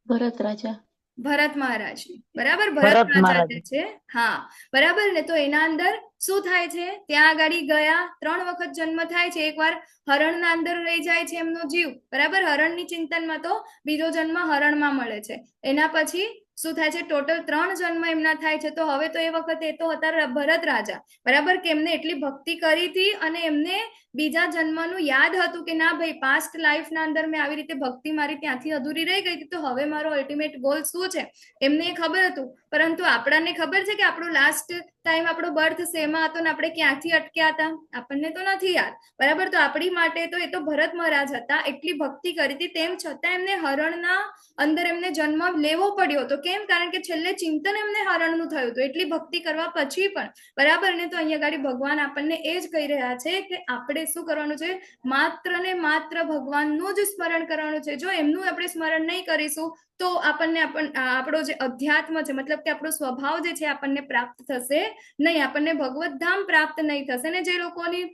ભરત રાજા, ભરત મહારાજ, બરાબર. ભરત રાજા જે છે, હા, બરાબર ને. તો એના અંદર શું થાય છે? ત્યાં આગળ ગયા 3 વખત જન્મ થાય છે. એકવાર હરણના અંદર રહી જાય છે એમનો જીવ, બરાબર. હરણની ચિંતનમાં તો બીજો જન્મ હરણમાં મળે છે. એના પછી શું થાય છે? ટોટલ 3 જન્મ એમના થાય છે. તો હવે તો એ વખતે એ તો હતા ભરત રાજા, બરાબર, કે એમને એટલી ભક્તિ કરી હતી અને એમને બીજા જન્મનું યાદ હતું કે ના ભાઈ, પાસ્ટ લાઈફના અંદર મેં આવી રીતે ભક્તિ મારી ત્યાંથી અધૂરી રહી ગઈ હતી, તો હવે મારો અલ્ટિમેટ ગોલ શું છે એમને ખબર હતું. પરંતુ આપણાને ખબર છે કે આપણો લાસ્ટ ટાઈમ આપણો બર્થ શેમાં હતો ને આપણે ક્યાંથી અટક્યા હતા? આપણને તો નથી યાદ, બરાબર. તો આપણી માટે તો એ તો ભરત મહારાજ હતા, એટલી ભક્તિ કરી હતી, તેમ છતાં એમને હરણના અંદર એમને જન્મ લેવો પડ્યો હતો. કેમ? કારણ કે છેલ્લે ચિંતન એમને હરણનું થયું હતું, એટલી ભક્તિ કરવા પછી પણ, બરાબર ને. તો અહીંયા આગળ ભગવાન આપણને એ જ કહી રહ્યા છે કે આપણે શું કરવાનું છે? માત્ર ને માત્ર ભગવાનનું જ સ્મરણ કરવાનું છે. જો એમનું આપણે સ્મરણ નહીં કરીશું તો આપણને આપણો જે અધ્યાત્મ છે, મતલબ કે આપણો સ્વભાવ જે છે આપણને પ્રાપ્ત થશે નહીં, આપણને ભગવત ધામ પ્રાપ્ત નહીં થશે. ને જે લોકોની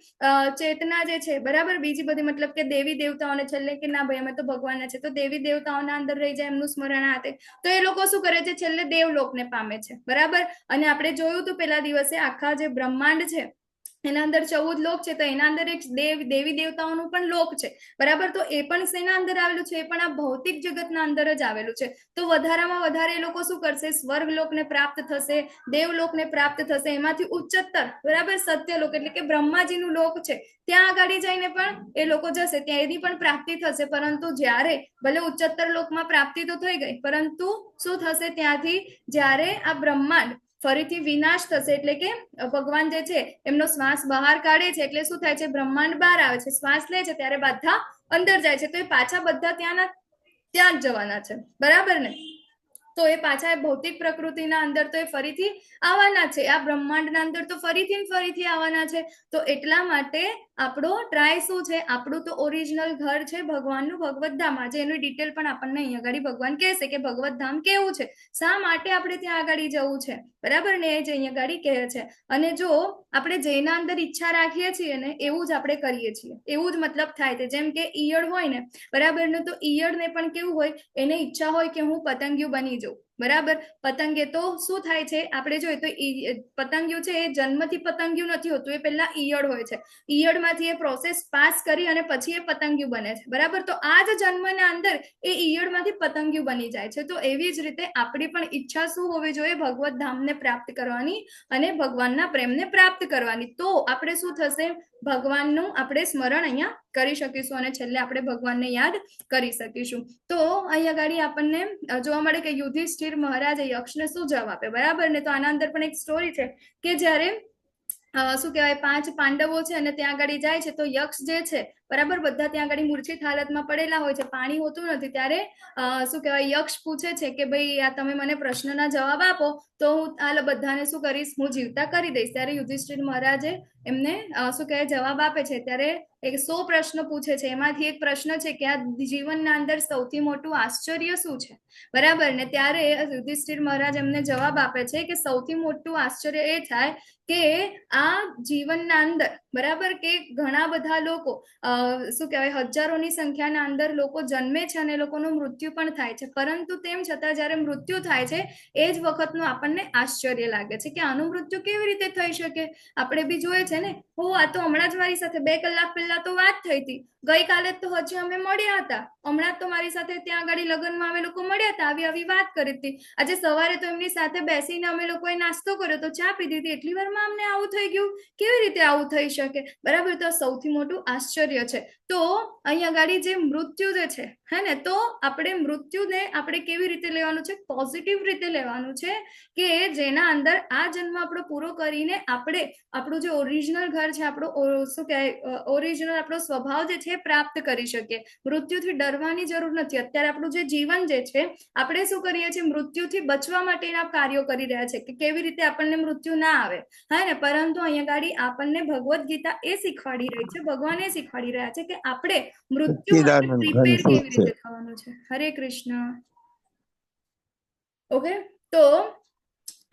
ચેતના જે છે, બરાબર, બીજી બધી મતલબ કે દેવી દેવતાઓને છેલ્લે કે ના ભાઈ અમે તો ભગવાનના છે, તો દેવી દેવતાઓના અંદર રહી જાય એમનું સ્મરણ હાથે, તો એ લોકો શું કરે છે? છેલ્લે દેવલોકને પામે છે, બરાબર. અને આપણે જોયું હતું પેલા દિવસે આખા જે બ્રહ્માંડ છે એના અંદર 14 લોક છે, તો એના અંદર એક દેવી દેવતાઓનું પણ લોક છે, બરાબર. તો એ પણ શેના અંદર આવેલું છે? એ પણ આ ભૌતિક જગતના અંદર જ આવેલું છે. તો વધારામાં વધારે એ લોકો શું કરશે? સ્વર્ગલોકને પ્રાપ્ત થશે, દેવલોકને પ્રાપ્ત થશે, એમાંથી ઉચ્ચતર, બરાબર, સત્યલોક એટલે કે બ્રહ્માજીનું લોક છે, ત્યાં આગળ જઈને પણ એ લોકો જશે, ત્યાં એની પણ પ્રાપ્તિ થશે. પરંતુ જ્યારે ભલે ઉચ્ચતર લોકમાં પ્રાપ્તિ તો થઈ ગઈ, પરંતુ શું થશે? ત્યાંથી જ્યારે આ બ્રહ્માંડ ફરીથી વિનાશ થશે, એટલે કે ભગવાન જે છે એમનો શ્વાસ બહાર કાઢે છે, એટલે શું થાય છે? બ્રહ્માંડ બહાર આવે છે, શ્વાસ લે છે ત્યારે બધા અંદર જાય છે, તો એ પાછા બધા ત્યાં જ જવાના છે, બરાબર ને. તો એ પાછા ભૌતિક પ્રકૃતિના અંદર તો એ ફરીથી આવવાના છે, આ બ્રહ્માંડના અંદર તો ફરીથી આવવાના છે. તો એટલા માટે આપણો ટ્રાય શું છે, આપણું તો ઓરિજિનલ ઘર છે ભગવાનનું ભગવત ધામ. આજે એની ડિટેલ પણ આપણને અહીંયા આગળ ભગવાન કહેશે કે ભગવત ધામ કેવું છે, શા માટે આપણે ત્યાં આગળ જવું છે, બરાબર ને, એ જ અહીંયા આગળ કહે છે. અને જો આપણે જેના અંદર ઈચ્છા રાખીએ છીએ ને એવું જ આપણે કરીએ છીએ, એવું જ મતલબ થાય છે. જેમ કે ઈયળ હોય ને, બરાબર ને, તો ઈયળને પણ કેવું હોય, એને ઈચ્છા હોય કે હું પતંગિયું બની જાઉં, બરાબર. પતંગે તો શું થાય છે, આપણે જોઈએ તો પતંગિયું છે એ જન્મથી પતંગિયું નથી હોતું, એ પહેલા ઈયળ હોય છે. ઈયળમાંથી એ પ્રોસેસ પાસ કરી અને પછી એ પતંગિયું બને છે, બરાબર. તો આ જ જન્મના અંદર એ ઈયળમાંથી પતંગિયું બની જાય છે. તો એવી જ રીતે આપણી પણ ઈચ્છા શું હોવી જોઈએ, ભગવત ધામને પ્રાપ્ત કરવાની અને ભગવાનના પ્રેમને પ્રાપ્ત કરવાની. તો આપણે શું થશે, ભગવાનનું આપણે સ્મરણ અહીંયા કરી શકીશું અને છેલ્લે આપણે ભગવાનને યાદ કરી શકીશું. તો અહીંયા આગળ આપણને જોવા મળે કે યુધિષ્ઠિર મહારાજે યક્ષને શું જવાબ આપે, બરાબર ને. તો આના અંદર પણ એક સ્ટોરી છે કે જ્યારે શું કહેવાય 5 પાંડવો છે અને ત્યાં આગળ જાય છે, તો યક્ષ જે છે, બરાબર, બધા ત્યાં આગળ મૂર્છિત હાલતમાં પડેલા હોય છે, પાણી હોતું નથી. ત્યારે શું કહેવાય, યક્ષ પૂછે છે કે ભાઈ આ તમે મને પ્રશ્નના જવાબ આપો તો હું આ બધાને શું કરીશ, હું જીવતા કરી દઈશ. ત્યારે યુધિષ્ઠિર મહારાજે એમને શું કહેવાય જવાબ આપે છે. ત્યારે 100 પ્રશ્નો પૂછે છે, એમાંથી એક પ્રશ્ન છે કે આ જીવનના અંદર સૌથી મોટું આશ્ચર્ય શું છે, બરાબર ને. ત્યારે યુધિષ્ઠિર મહારાજ એમને જવાબ આપે છે કે સૌથી મોટું આશ્ચર્ય એ થાય કે આ જીવનના અંદર, બરાબર, કે ઘણા બધા લોકો શું કહેવાય હજારોની સંખ્યાના અંદર લોકો જન્મે છે અને લોકોનું મૃત્યુ પણ થાય છે, પરંતુ તેમ છતાં જ્યારે મૃત્યુ થાય છે એ જ વખતનું આપણને આશ્ચર્ય લાગે છે કે આનું મૃત્યુ કેવી રીતે થઈ શકે. આપણે બી જોઈએ છે ને, આ તો હમણાં જ મારી સાથે 2 કલાક પહેલા તો વાત થઈ હતી, ગઈકાલે તો હજી અમે મળ્યા હતા, હમણાં તો મારી સાથે ત્યાં આગળ લગ્નમાં અમે લોકો મળ્યા હતા, આવી વાત કરી હતી. આજે સવારે તો એમની સાથે બેસીને અમે લોકોએ નાસ્તો કર્યો, તો ચા પીધી હતી, એટલી વારમાં અમને આવું થઈ ગયું, કેવી રીતે આવું થઈ શકે, બરાબર. તો સૌથી મોટું આશ્ચર્ય છે. તો અહીંયા ગાડી જે મૃત્યુ જે છે, હે ને, તો આપણે મૃત્યુને આપણે કેવી રીતે લેવાનું છે, પોઝિટિવ રીતે લેવાનું છે કે જેના અંદર આ જન્મ આપણો પૂરો કરીને આપણે આપણું જે ઓરિજિનલ ઘર છે, આપણો શું કહેવાય ઓરિજિનલ આપણો સ્વભાવ જે છે પ્રાપ્ત કરી શકીએ. મૃત્યુથી ડરવાની જરૂર નથી. અત્યારે આપણું જે જીવન જે છે, આપણે શું કરીએ છીએ, મૃત્યુથી બચવા માટેના કાર્યો કરી રહ્યા છે કે કેવી રીતે આપણને મૃત્યુ ના આવે, હા ને. પરંતુ અહીંયા ગાડી આપણને ભગવદ્ ગીતા એ શીખવાડી રહી છે, ભગવાન એ શીખવાડી રહ્યા છે કે આપણે મૃત્યુ માટે પ્રિપેર કેવી રીતે થવાનું છે. હરે કૃષ્ણ. ઓકે, તો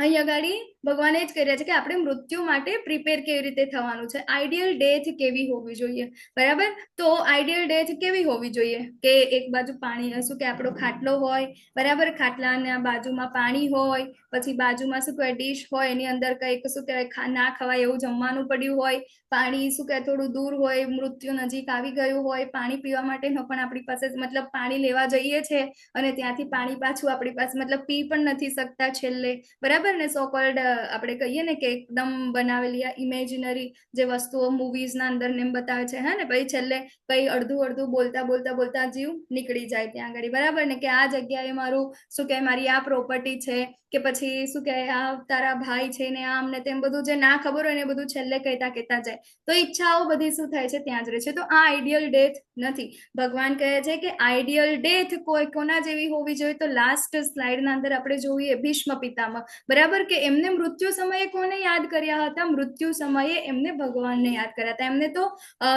અહીંયા ગાડી ભગવાન એ જ કહી રહ્યા છે કે આપણે મૃત્યુ માટે પ્રિપેર કેવી રીતે થવાનું છે. આઈડિયલ ડેથ કેવી હોવી જોઈએ, બરાબર. તો આઈડિયલ ડેથ કેવી હોવી જોઈએ કે એક બાજુ પાણી, શું કે આપણો ખાટલો હોય, બરાબર, ખાટલાના બાજુમાં પાણી હોય, પછી બાજુમાં શું કહેવાય ડીશ હોય, એની અંદર કંઈક શું કહેવાય ના ખવાય એવું જમવાનું પડ્યું હોય, પાણી શું કહેવાય થોડું દૂર હોય, મૃત્યુ નજીક આવી ગયું હોય, પાણી પીવા માટે પણ આપણી પાસે મતલબ પાણી લેવા જઈએ છે અને ત્યાંથી પાણી પાછું આપણી પાસે મતલબ પી પણ નથી શકતા છેલ્લે, બરાબર ને. સો કોલ્ડ આપણે કહીએ ને કે એકદમ બનાવેલી આ ઇમેજિનરી જે વસ્તુઓ મૂવીઝના અંદર ને એમ બતાવે છે, હે ને, પછી છેલ્લે કઈ અડધું બોલતા બોલતા બોલતા જીવ નીકળી જાય ત્યાં આગળ, બરાબર ને, કે આ જગ્યાએ મારું શું કહેવાય મારી આ પ્રોપર્ટી છે, કે પછી શું કહેવાય આ તારા ભાઈ છે ને, આમ ને તેમ બધું જે ના ખબર હોય ને બધું છેલ્લે કહેતા જાય. તો ઈચ્છાઓ બધી શું થાય છે, ત્યાં જ રહે છે. તો આ આઈડિયલ ડેથ નથી. ભગવાન કહે છે કે આઈડિયલ ડેથ કોના જેવી હોવી જોઈએ, તો લાસ્ટ સ્લાઇડના અંદર આપણે જોઈએ ભીષ્મ પિતામહ, બરાબર, કે એમને મૃત્યુ સમયે કોને યાદ કર્યા હતા, મૃત્યુ સમયે એમને ભગવાનને યાદ કર્યા હતા. એમને તો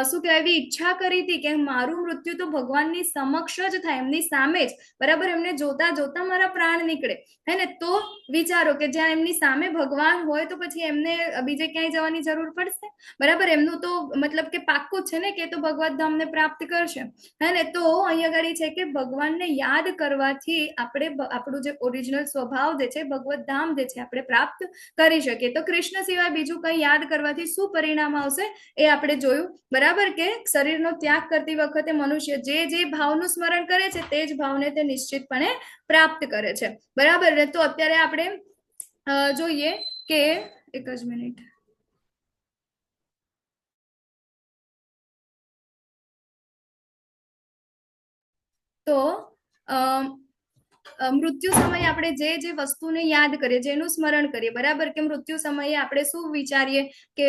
શું કહેવાય એવી ઈચ્છા કરી હતી કે મારું મૃત્યુ તો ભગવાનની સમક્ષ જ થાય, એમની સામે જ, બરાબર. એમને જોતા જોતા મારા પ્રાણ નીકળે, હે ને. તો વિચારો કે જ્યાં એમની સામે ભગવાન હોય તો પછી એમને બીજે ક્યાંય જવાની જરૂર પડશે, બરાબર. એમનું તો મતલબ કે પાક્કું છે ને કે તો ભગવત ધામને પ્રાપ્ત કરશે, હે ને. તો અહીંયા આગળ છે કે ભગવાનને યાદ કરવાથી આપણે આપણું જે ઓરિજિનલ સ્વભાવ જે છે, ભગવત ધામ જે છે, આપણે પ્રાપ્ત કરી શકીએ. તો કૃષ્ણ સિવાય બીજું કંઈ યાદ કરવાથી શું પરિણામ આવશે એ આપણે જોયું, બરાબર, કે શરીરનો ત્યાગ કરતી વખતે મનુષ્ય જે ભાવનું સ્મરણ કરે છે તે જ ભાવને તે નિશ્ચિતપણે પ્રાપ્ત કરે છે, બરાબર. તો અત્યારે આપણે જોઈએ કે એક જ મિનિટ. તો મૃત્યુ સમયે આપણે જે વસ્તુને યાદ કરીએ, જેનું સ્મરણ કરીએ, બરાબર, કે મૃત્યુ સમયે આપણે શું વિચારીએ કે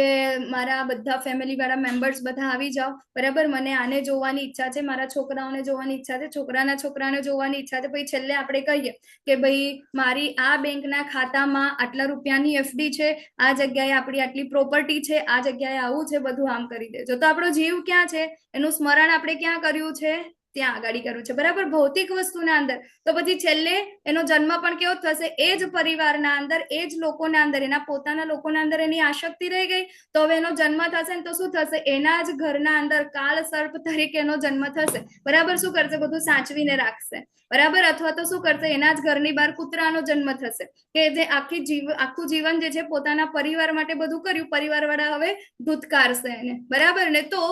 મારા બધા ફેમિલી વાળા મેમ્બર્સ બધા આવી જાઓ, બરાબર, મને આને જોવાની ઈચ્છા છે, મારા છોકરાઓને જોવાની ઈચ્છા છે, છોકરાના છોકરાને જોવાની ઈચ્છા છે, પછી છેલ્લે આપણે કહીએ કે ભાઈ મારી આ બેંકના ખાતામાં આટલા રૂપિયાની એફડી છે, આ જગ્યાએ આપણી આટલી પ્રોપર્ટી છે, આ જગ્યાએ આવું છે, બધું આમ કરી દેજો. તો આપણો જીવ ક્યાં છે, એનું સ્મરણ આપણે ક્યાં કર્યું છે, ત્યાં આગાડી કર્યું છે, બરાબર, ભૌતિક વસ્તુના અંદર. તો પછી છેલ્લે એનો જન્મ પણ કેવો થશે, એ જ પરિવારના અંદર, એ જ લોકોના અંદર, એના પોતાના લોકોના અંદર એની આસક્તિ રહી ગઈ. તો હવે એનો જન્મ થશે ને તો શું થશે, એના જ ઘરના અંદર કાળ સર્પ તરીકે એનો જન્મ થશે, બરાબર. શું કરશે, બધું સાચવીને રાખશે, બરાબર, અથવા તો શું કરશે, એના જ ઘરની બહાર કૂતરાનો જન્મ થશે કે જે આખું જીવન જે છે પોતાના પરિવાર માટે બધું કર્યું, પરિવાર વાળા હવે ધૂતકારશે એને, બરાબર ને. તો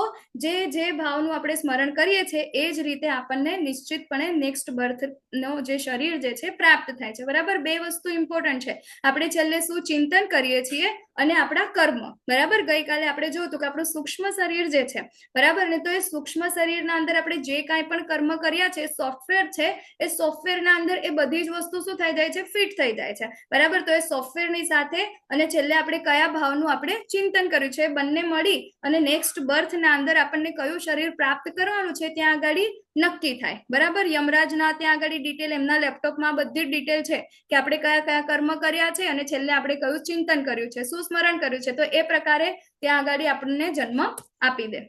જે ભાવનું આપણે સ્મરણ કરીએ છીએ એ જ રીતે આપણને નિશ્ચિતપણે નેક્સ્ટ બર્થ નો જે શરીર જે છે પ્રાપ્ત થાય છે, બરાબર. બે વસ્તુ ઇમ્પોર્ટન્ટ છે, આપણે છેલ્લે શું ચિંતન કરીએ છીએ અને આપણા કર્મ, બરાબર. ગઈકાલે આપણે જોયું હતું કે આપણું સૂક્ષ્મ શરીર જે છે, બરાબર ને, તો એ સૂક્ષ્મ શરીરના અંદર આપણે જે કાંઈ પણ કર્મ કર્યા છે, સોફ્ટવેર છે, એ સોફ્ટવેરના અંદર એ બધી જ વસ્તુ શું થઈ જાય છે, ફિટ થઈ જાય છે, બરાબર. તો એ સોફ્ટવેરની સાથે અને છેલ્લે આપણે કયા ભાવનું આપણે ચિંતન કર્યું છે, બંને મળી અને નેક્સ્ટ બર્થના અંદર આપણને કયું શરીર પ્રાપ્ત કરવાનું છે ત્યાં આગળ નક્કી થાય, બરાબર. યમરાજના ત્યાં આગળ ડિટેલ એમના લેપટોપમાં બધી જ ડિટેલ છે કે આપણે કયા કયા કર્મ કર્યા છે અને છેલ્લે આપણે કયું ચિંતન કર્યું છે, શું સ્મરણ કર્યું છે. તો એ પ્રકારે ત્યાં આગળ આપણને જન્મ આપી દે.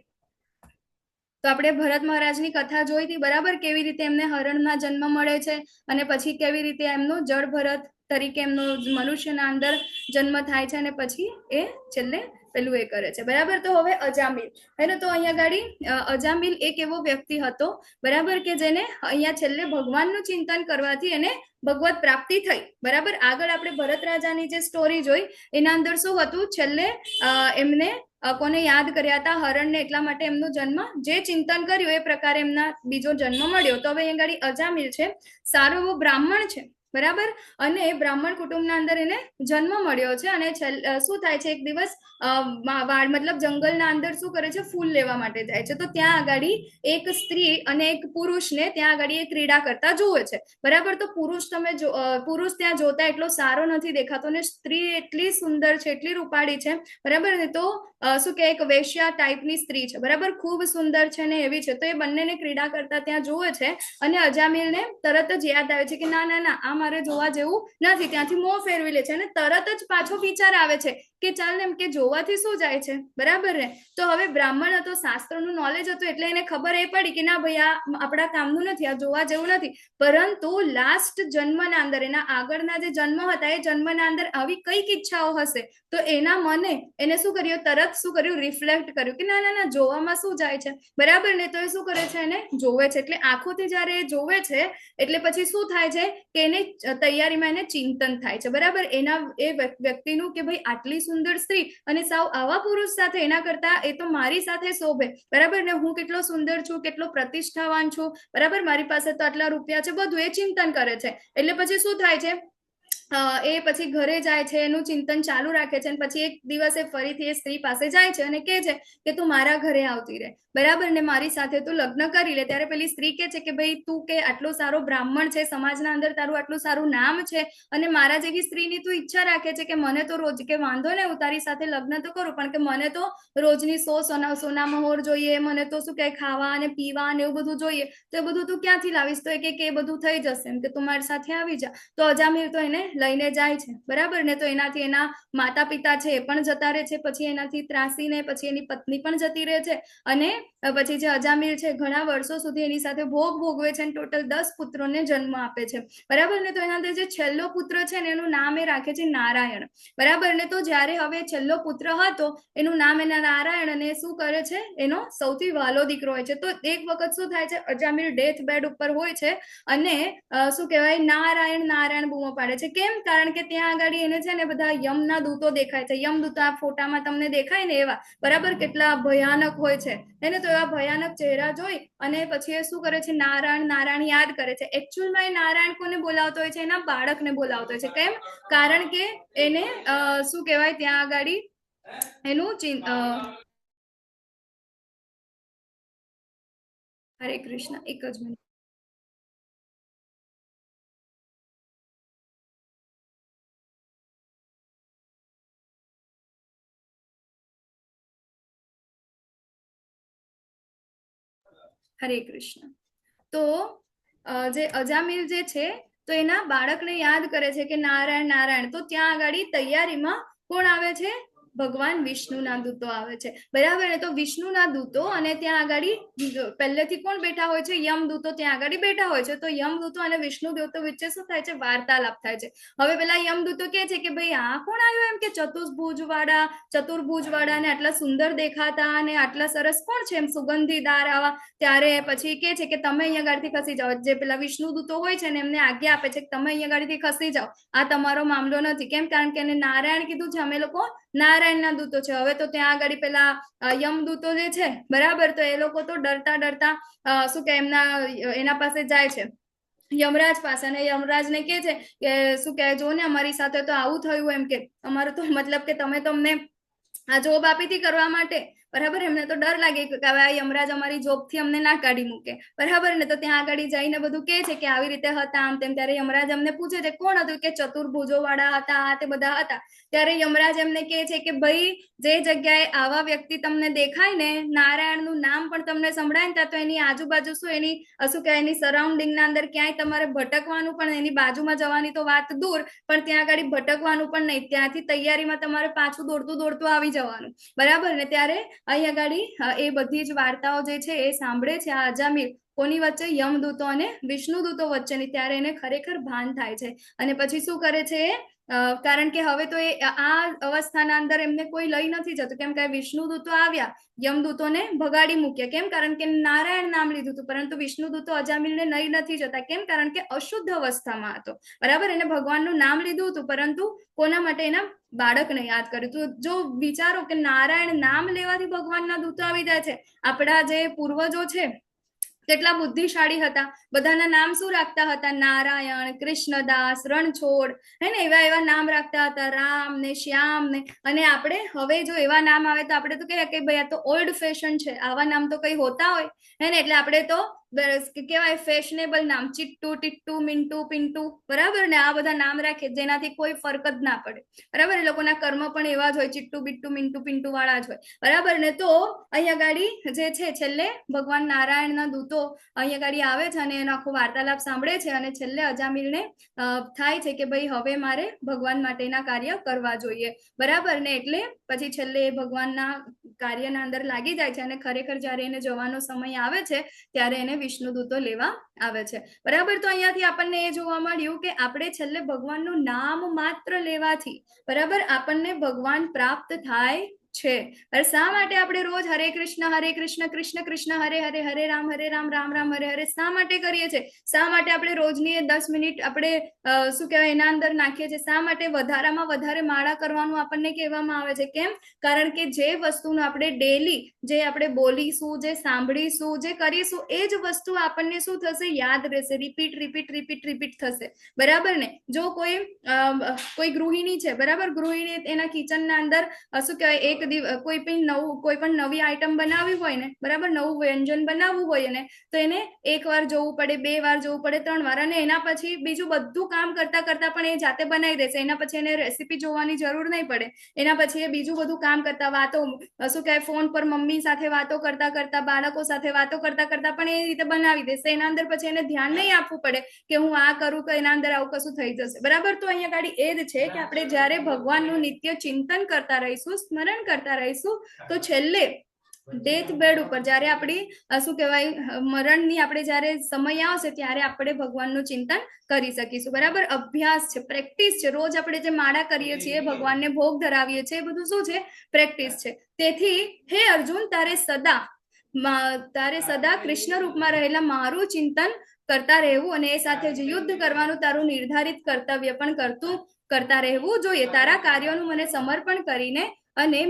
તો આપણે ભરત મહારાજની કથા જોઈ હતી, બરાબર, કેવી રીતે એમને હરણના જન્મ મળે છે અને પછી કેવી રીતે એમનું જળ ભરત તરીકે એમનો મનુષ્યના અંદર જન્મ થાય છે અને પછી એ છેલ્લે પેલું એ કરે છે, બરાબર. તો હવે અજામિલ, હે ને, તો અહીંયા ગાડી અજામિલ એક એવો વ્યક્તિ હતો, બરાબર, કે જેને અહીંયા છેલ્લે ભગવાનનું ચિંતન કરવાથી એને ભગવત પ્રાપ્તિ થઈ, બરાબર. આગળ આપણે ભરત રાજાની જે સ્ટોરી જોઈ એના અંદર શું હતું, છેલ્લે એમને કોને યાદ કર્યા હતા, હરણને, એટલા માટે એમનો જન્મ, જે ચિંતન કર્યું એ પ્રકારે એમના બીજો જન્મ મળ્યો. તો હવે અહીંયા ગાડી અજામિલ છે, સારો એવો બ્રાહ્મણ છે, બરાબર, અને બ્રાહ્મણ કુટુંબના અંદર એને જન્મ મળ્યો છે અને શું થાય છે, એક દિવસ મતલબ જંગલના અંદર શું કરે છે, ફૂલ લેવા માટે જાય છે. તો ત્યાં આગળ એક સ્ત્રી અને એક પુરુષને ત્યાં આગળ એ ક્રીડા કરતા જોવે છે, બરાબર. તો પુરુષ પુરુષ ત્યાં જોતા એટલો સારો નથી દેખાતો ને સ્ત્રી એટલી સુંદર છે, એટલી રૂપાળી છે, બરાબર ને. તો શું કે એક વેશ્યા ટાઈપની સ્ત્રી છે, બરાબર, ખૂબ સુંદર છે ને એવી છે. તો એ બંનેને ક્રીડા કરતા ત્યાં જોવે છે અને અજામિલને તરત જ યાદ આવે છે કે ના ના ના, આ મારે જોવા જેવું નથી. ત્યાંથી મોં ફેરવી લે છે અને તરત જ પાછો વિચાર આવે છે કે ચાલ ને, એમ કે જોવાથી શું જાય છે, બરાબર ને. તો હવે બ્રાહ્મણ હતો, શાસ્ત્રનું નોલેજ હતું, એટલે એને ખબર એ પડી કે ના ભાઈ, આ આપણા કામનું નથી, આ જોવા જેવું નથી. પરંતુ લાસ્ટ જન્મના અંદર, એના આગળના જે જન્મ હતા એ જન્મના અંદર આવી કઈક ઈચ્છાઓ હશે, તો એના મને એને શું કર્યું, તરત શું કર્યું, રિફ્લેક્ટ કર્યું કે ના ના ના, જોવામાં શું જાય છે, બરાબર ને. તો એ શું કરે છે, એને જોવે છે. એટલે આંખોથી જયારે એ જોવે છે એટલે પછી શું થાય છે કે એને તૈયારીમાં એને ચિંતન થાય છે, બરાબર. એના એ વ્યક્તિનું કે ભાઈ આટલી સુંદર સ્ત્રી અને સાવ આવા પુરુષ સાથે, એના કરતા એ તો મારી સાથે શોભે, બરાબર ને, હું કેટલો સુંદર છું, કેટલો પ્રતિષ્ઠાવાન છું, બરાબર, મારી પાસે તો આટલા રૂપિયા છે, બધું એ ચિંતન કરે છે. એટલે પછી શું થાય છે, એ પછી ઘરે જાય છે, એનું ચિંતન ચાલુ રાખે છે અને પછી એક દિવસે ફરીથી એ સ્ત્રી પાસે જાય છે અને કહે છે કે તું મારા ઘરે આવતી રહે, બરાબર ને, મારી સાથે તું લગ્ન કરી લે. ત્યારે પેલી સ્ત્રી કહે છે કે ભાઈ તું કે આટલો સારો બ્રાહ્મણ છે, સમાજના અંદર તારું આટલું સારું નામ છે અને મારા જેવી સ્ત્રીની તું ઈચ્છા રાખે છે કે મને તો રોજ, કે વાંધો ને, હું તારી સાથે લગ્ન તો કરું, પણ કે મને તો રોજની સોના મહોર જોઈએ, મને તો શું કે ખાવા અને પીવા અને એવું બધું જોઈએ. તો એ બધું તું ક્યાંથી લાવીશ, તો એ બધું થઈ જશે એમ કે તું મારી સાથે આવી જા. તો અજામિલ તો એને લઈને જાય છે, બરાબર ને. તો એનાથી એના માતા પિતા છે એ પણ જતા રહે છે, પછી એનાથી ત્રાસીને પછી એની પત્ની પણ જતી રહે છે અને પછી જે અજામિલ છે ઘણા વર્ષો સુધી એની સાથે ભોગ ભોગવે છે અને ટોટલ 10 પુત્રોને જન્મ આપે છે, બરાબર ને. તો એના અંદર જે છેલ્લો પુત્ર છે ને એનું નામ એ રાખે છે નારાયણ, બરાબર ને. તો જ્યારે હવે છેલ્લો પુત્ર હતો એનું નામ એના નારાયણ, અને શું કરે છે, એનો સૌથી વહાલો દીકરો હોય છે. તો એક વખત શું થાય છે, અજામિલ ડેથ બેડ ઉપર હોય છે અને શું કહેવાય, નારાયણ નારાયણ બૂમો પાડે છે. કેમ? કારણ કે ત્યાં આગળ એને છે ને બધા યમના દૂતો દેખાય છે. યમદૂતો આ ફોટામાં તમને દેખાય ને એવા, બરાબર, કેટલા ભયાનક હોય છે એને. તો એવા ભયાનક ચહેરા જોઈ અને પછી એ શું કરે છે, નારાયણ નારાયણ યાદ કરે છે. એકચ્યુઅલમાં એ નારાયણ કોને બોલાવતો હોય છે, એના બાળકને બોલાવતો હોય છે. કેમ? કારણ કે એને શું કહેવાય, ત્યાં આગળ એનું હરે કૃષ્ણ, એક જ મિનિટ. હરે કૃષ્ણ. તો જે અજામિલ જે છે તો એના બાળકને યાદ કરે છે કે નારાયણ નારાયણ, તો ત્યાં આગળ તૈયારીમાં કોણ આવે છે? ભગવાન વિષ્ણુના દૂતો આવે છે, બરાબર ને? તો વિષ્ણુના દૂતો અને ત્યાં આગળ પહેલેથી કોણ બેઠા હોય છે? યમદૂતો ત્યાં આગળ બેઠા હોય છે. તો યમદૂતો અને વિષ્ણુ દૂતો વચ્ચે શું થાય છે? વાર્તાલાપ થાય છે. હવે પેલા યમદૂતો કે છે કે ભાઈ આ કોણ આવ્યો એમ કે ચતુર્ભુજ વાળા ને આટલા સુંદર દેખાતા અને આટલા સરસ કોણ છે એમ સુગંધીદાર આવા. ત્યારે પછી કે છે કે તમે અહીંયા ગાડીથી ખસી જાઓ. જે પેલા વિષ્ણુ દૂતો હોય છે ને એમને આજ્ઞા આપે છે કે તમે અહીંયા ગાડીથી ખસી જાઓ, આ તમારો મામલો નથી. કેમ? કારણ કે એને નારાયણ કીધું છે, અમે લોકો નારાયણના દૂતો છે. હવે તો ત્યાં આગળ પેલા યમદૂતો જે છે, બરાબર, તો એ લોકો તો ડરતા ડરતા શું કે એના પાસે જાય છે, યમરાજ પાસે, અને યમરાજને કે છે કે શું કે જો ને અમારી સાથે તો આવું થયું એમ કે અમારું તો મતલબ કે તમે તો અમને આ જોબ આપી હતી કરવા માટે, બરાબર. એમને તો ડર લાગે કે હવે આ યમરાજ અમારી જોબ થી અમને ના કાઢી મૂકે, બરાબર ને? તો ત્યાં આગળ જઈને બધું કે છે કે આવી રીતે હતા આમ તેમ. ત્યારે યમરાજ અમને પૂછે છે કોણ હતું? કે ચતુર્ભુજો વાળા હતા, આ તે બધા હતા. ત્યારે યમરાજ એમને કે છે કે ભાઈ જે જગ્યાએ આવા વ્યક્તિ તમને દેખાય ને, નારાયણનું નામ પણ તમને સંભળાય ને, તો એની આજુબાજુ શું કે એની સરાઉન્ડિંગ ના અંદર ક્યાંય તમારે ભટકવાનું પણ, એની બાજુમાં જવાની તો વાત દૂર, પણ ત્યાં આગળ ભટકવાનું પણ નહીં. ત્યાંથી તૈયારીમાં તમારે પાછું દોડતું દોડતું આવી જવાનું, બરાબર ને? ત્યારે અહીં આગળ એ બધી જ વાર્તાઓ જે છે એ સાંભળે છે આ અજામિલ. કોની વચ્ચે? યમદૂતો અને વિષ્ણુ દૂતો વચ્ચેની. ત્યારે એને ખરેખર ભાન થાય છે અને પછી શું કરે છે? કારણ કે હવે તો આ અવસ્થાના અંદર એમને કોઈ લઈ નથી જતું. કેમ કે વિષ્ણુ દૂતો આવ્યા, યમદૂતોને ભગાડી મૂક્યા. કેમ? કારણ કે નારાયણ નામ લીધું હતું. પરંતુ વિષ્ણુ દૂતો અજામિલને લઈ નથી જતા. કેમ? કારણ કે અશુદ્ધ અવસ્થામાં હતો, બરાબર. એને ભગવાનનું નામ લીધું હતું, પરંતુ કોના માટે? એના બાળકને યાદ કર્યું. તો જો વિચારો કે નારાયણ નામ લેવાથી ભગવાનના દૂતો આવી જાય છે. આપણા જે પૂર્વજો છે કેટલા બુદ્ધિશાળી હતા, બધાના નામ શું રાખતા હતા? નારાયણ, કૃષ્ણદાસ, રણછોડ, હે ને? એવા એવા નામ રાખતા હતા, રામ ને શ્યામ ને. અને આપણે હવે જો એવા નામ આવે તો આપણે તો કહેવાય કે ભાઈ આ તો ઓલ્ડ ફેશન છે, આવા નામ તો કઈ હોતા હોય, હે ને? એટલે આપણે તો કેવાય ફેશનેબલ નામ, ચિટ્ટુ, ટિટ્ટુ, મિન્ટુ, પિન્ટુ, બરાબર ને? આ બધા નામ રાખે જેનાથી કોઈ ફરક જ ના પડે, બરાબર. એ લોકોના કર્મ પણ એવા જ હોય, ચિટ્ટુ બિટ્ટુ મિન્ટુ પિન્ટુ વાળા જ હોય, બરાબર ને? તો અહીંયા ગાડી જે છે છેલ્લે ભગવાન નારાયણના દૂતો અહીંયા ગાડી આવે છે અને એનો આખો વાર્તાલાપ સાંભળે છે. અને છેલ્લે અજામિલને થાય છે કે ભાઈ હવે મારે ભગવાન માટેના કાર્ય કરવા જોઈએ, બરાબર ને? એટલે પછી છેલ્લે એ ભગવાનના કાર્યના અંદર લાગી જાય છે. અને ખરેખર જયારે એને જવાનો સમય આવે છે ત્યારે એને વિષ્ણુ દૂતો લેવા આવે છે, બરાબર. તો અહીંયાથી આપણને એ જોવા મળ્યું કે આપણે છેલ્લે ભગવાનનું નામ માત્ર લેવાથી, બરાબર, આપણને ભગવાન પ્રાપ્ત થાય છે. શા માટે આપણે રોજ હરે કૃષ્ણ કૃષ્ણ કૃષ્ણ હરે હરે, હરે રામ રામ રામ હરે હરે શા માટે કરીએ છીએ? શા માટે આપણે રોજની 10 મિનિટ આપણે શું કહેવાય એના અંદર નાખીએ છીએ? શા માટે વધારામાં વધારે માળા કરવાનું આપણને કહેવામાં આવે છે? કેમ? કારણ કે જે વસ્તુનું આપણે ડેલી જે આપણે બોલીશું, જે સાંભળીશું, જે કરીશું, એ જ વસ્તુ આપણને શું થશે? યાદ રહેશે. રિપીટ રિપીટ રિપીટ રિપીટ થશે, બરાબર ને? જો કોઈ ગૃહિણી છે, બરાબર, ગૃહિણી એના કિચનના અંદર શું કહેવાય કોઈ પણ નવી આઈટમ બનાવવી હોય ને, બરાબર, નવું વ્યંજન બનાવવું હોય ને, તો એને 1 વાર જોવું પડે, 2 વાર જોવું પડે, 3 વાર, અને એના પછી બીજું બધું કામ કરતા કરતા પણ એ જાતે બનાવી દેશે. એના પછી એને રેસીપી જોવાની જરૂર નહીં પડે. એના પછી એ બીજું બધું કામ કરતા, વાતો શું કહેવાય ફોન પર મમ્મી સાથે વાતો કરતા કરતા, બાળકો સાથે વાતો કરતા કરતા પણ એ રીતે બનાવી દેશે. એના અંદર પછી એને ધ્યાન નહીં આપવું પડે કે હું આ કરું તો એના અંદર આવું કશું થઈ જશે, બરાબર. તો અહીંયા ગાડી એ જ છે કે આપણે જયારે ભગવાનનું નિત્ય ચિંતન કરતા રહીશું, સ્મરણ કરતા રહીશું, તો છેલ્લે ડેથ બેડ ઉપર જયારે આપણી શું કહેવાય મરણની આપણે જયારે સમય આવશે ત્યારે આપણે ભગવાનનું ચિંતન કરી શકીશું, બરાબર. અભ્યાસ છે, પ્રેક્ટિસ છે. રોજ આપણે જે માળા કરીએ છીએ, ભગવાનને ભોગ ધરાવીએ છીએ, એ બધું શું છે? પ્રેક્ટિસ છે. તેથી હે અર્જુન, તારે સદા કૃષ્ણ રૂપમાં રહેલા મારું ચિંતન કરતા રહેવું અને એ સાથે જ યુદ્ધ કરવાનું તારું નિર્ધારિત કર્તવ્ય પણ કરતા રહેવું જોઈએ. તારા કાર્યોનું મને સમર્પણ કરીને અને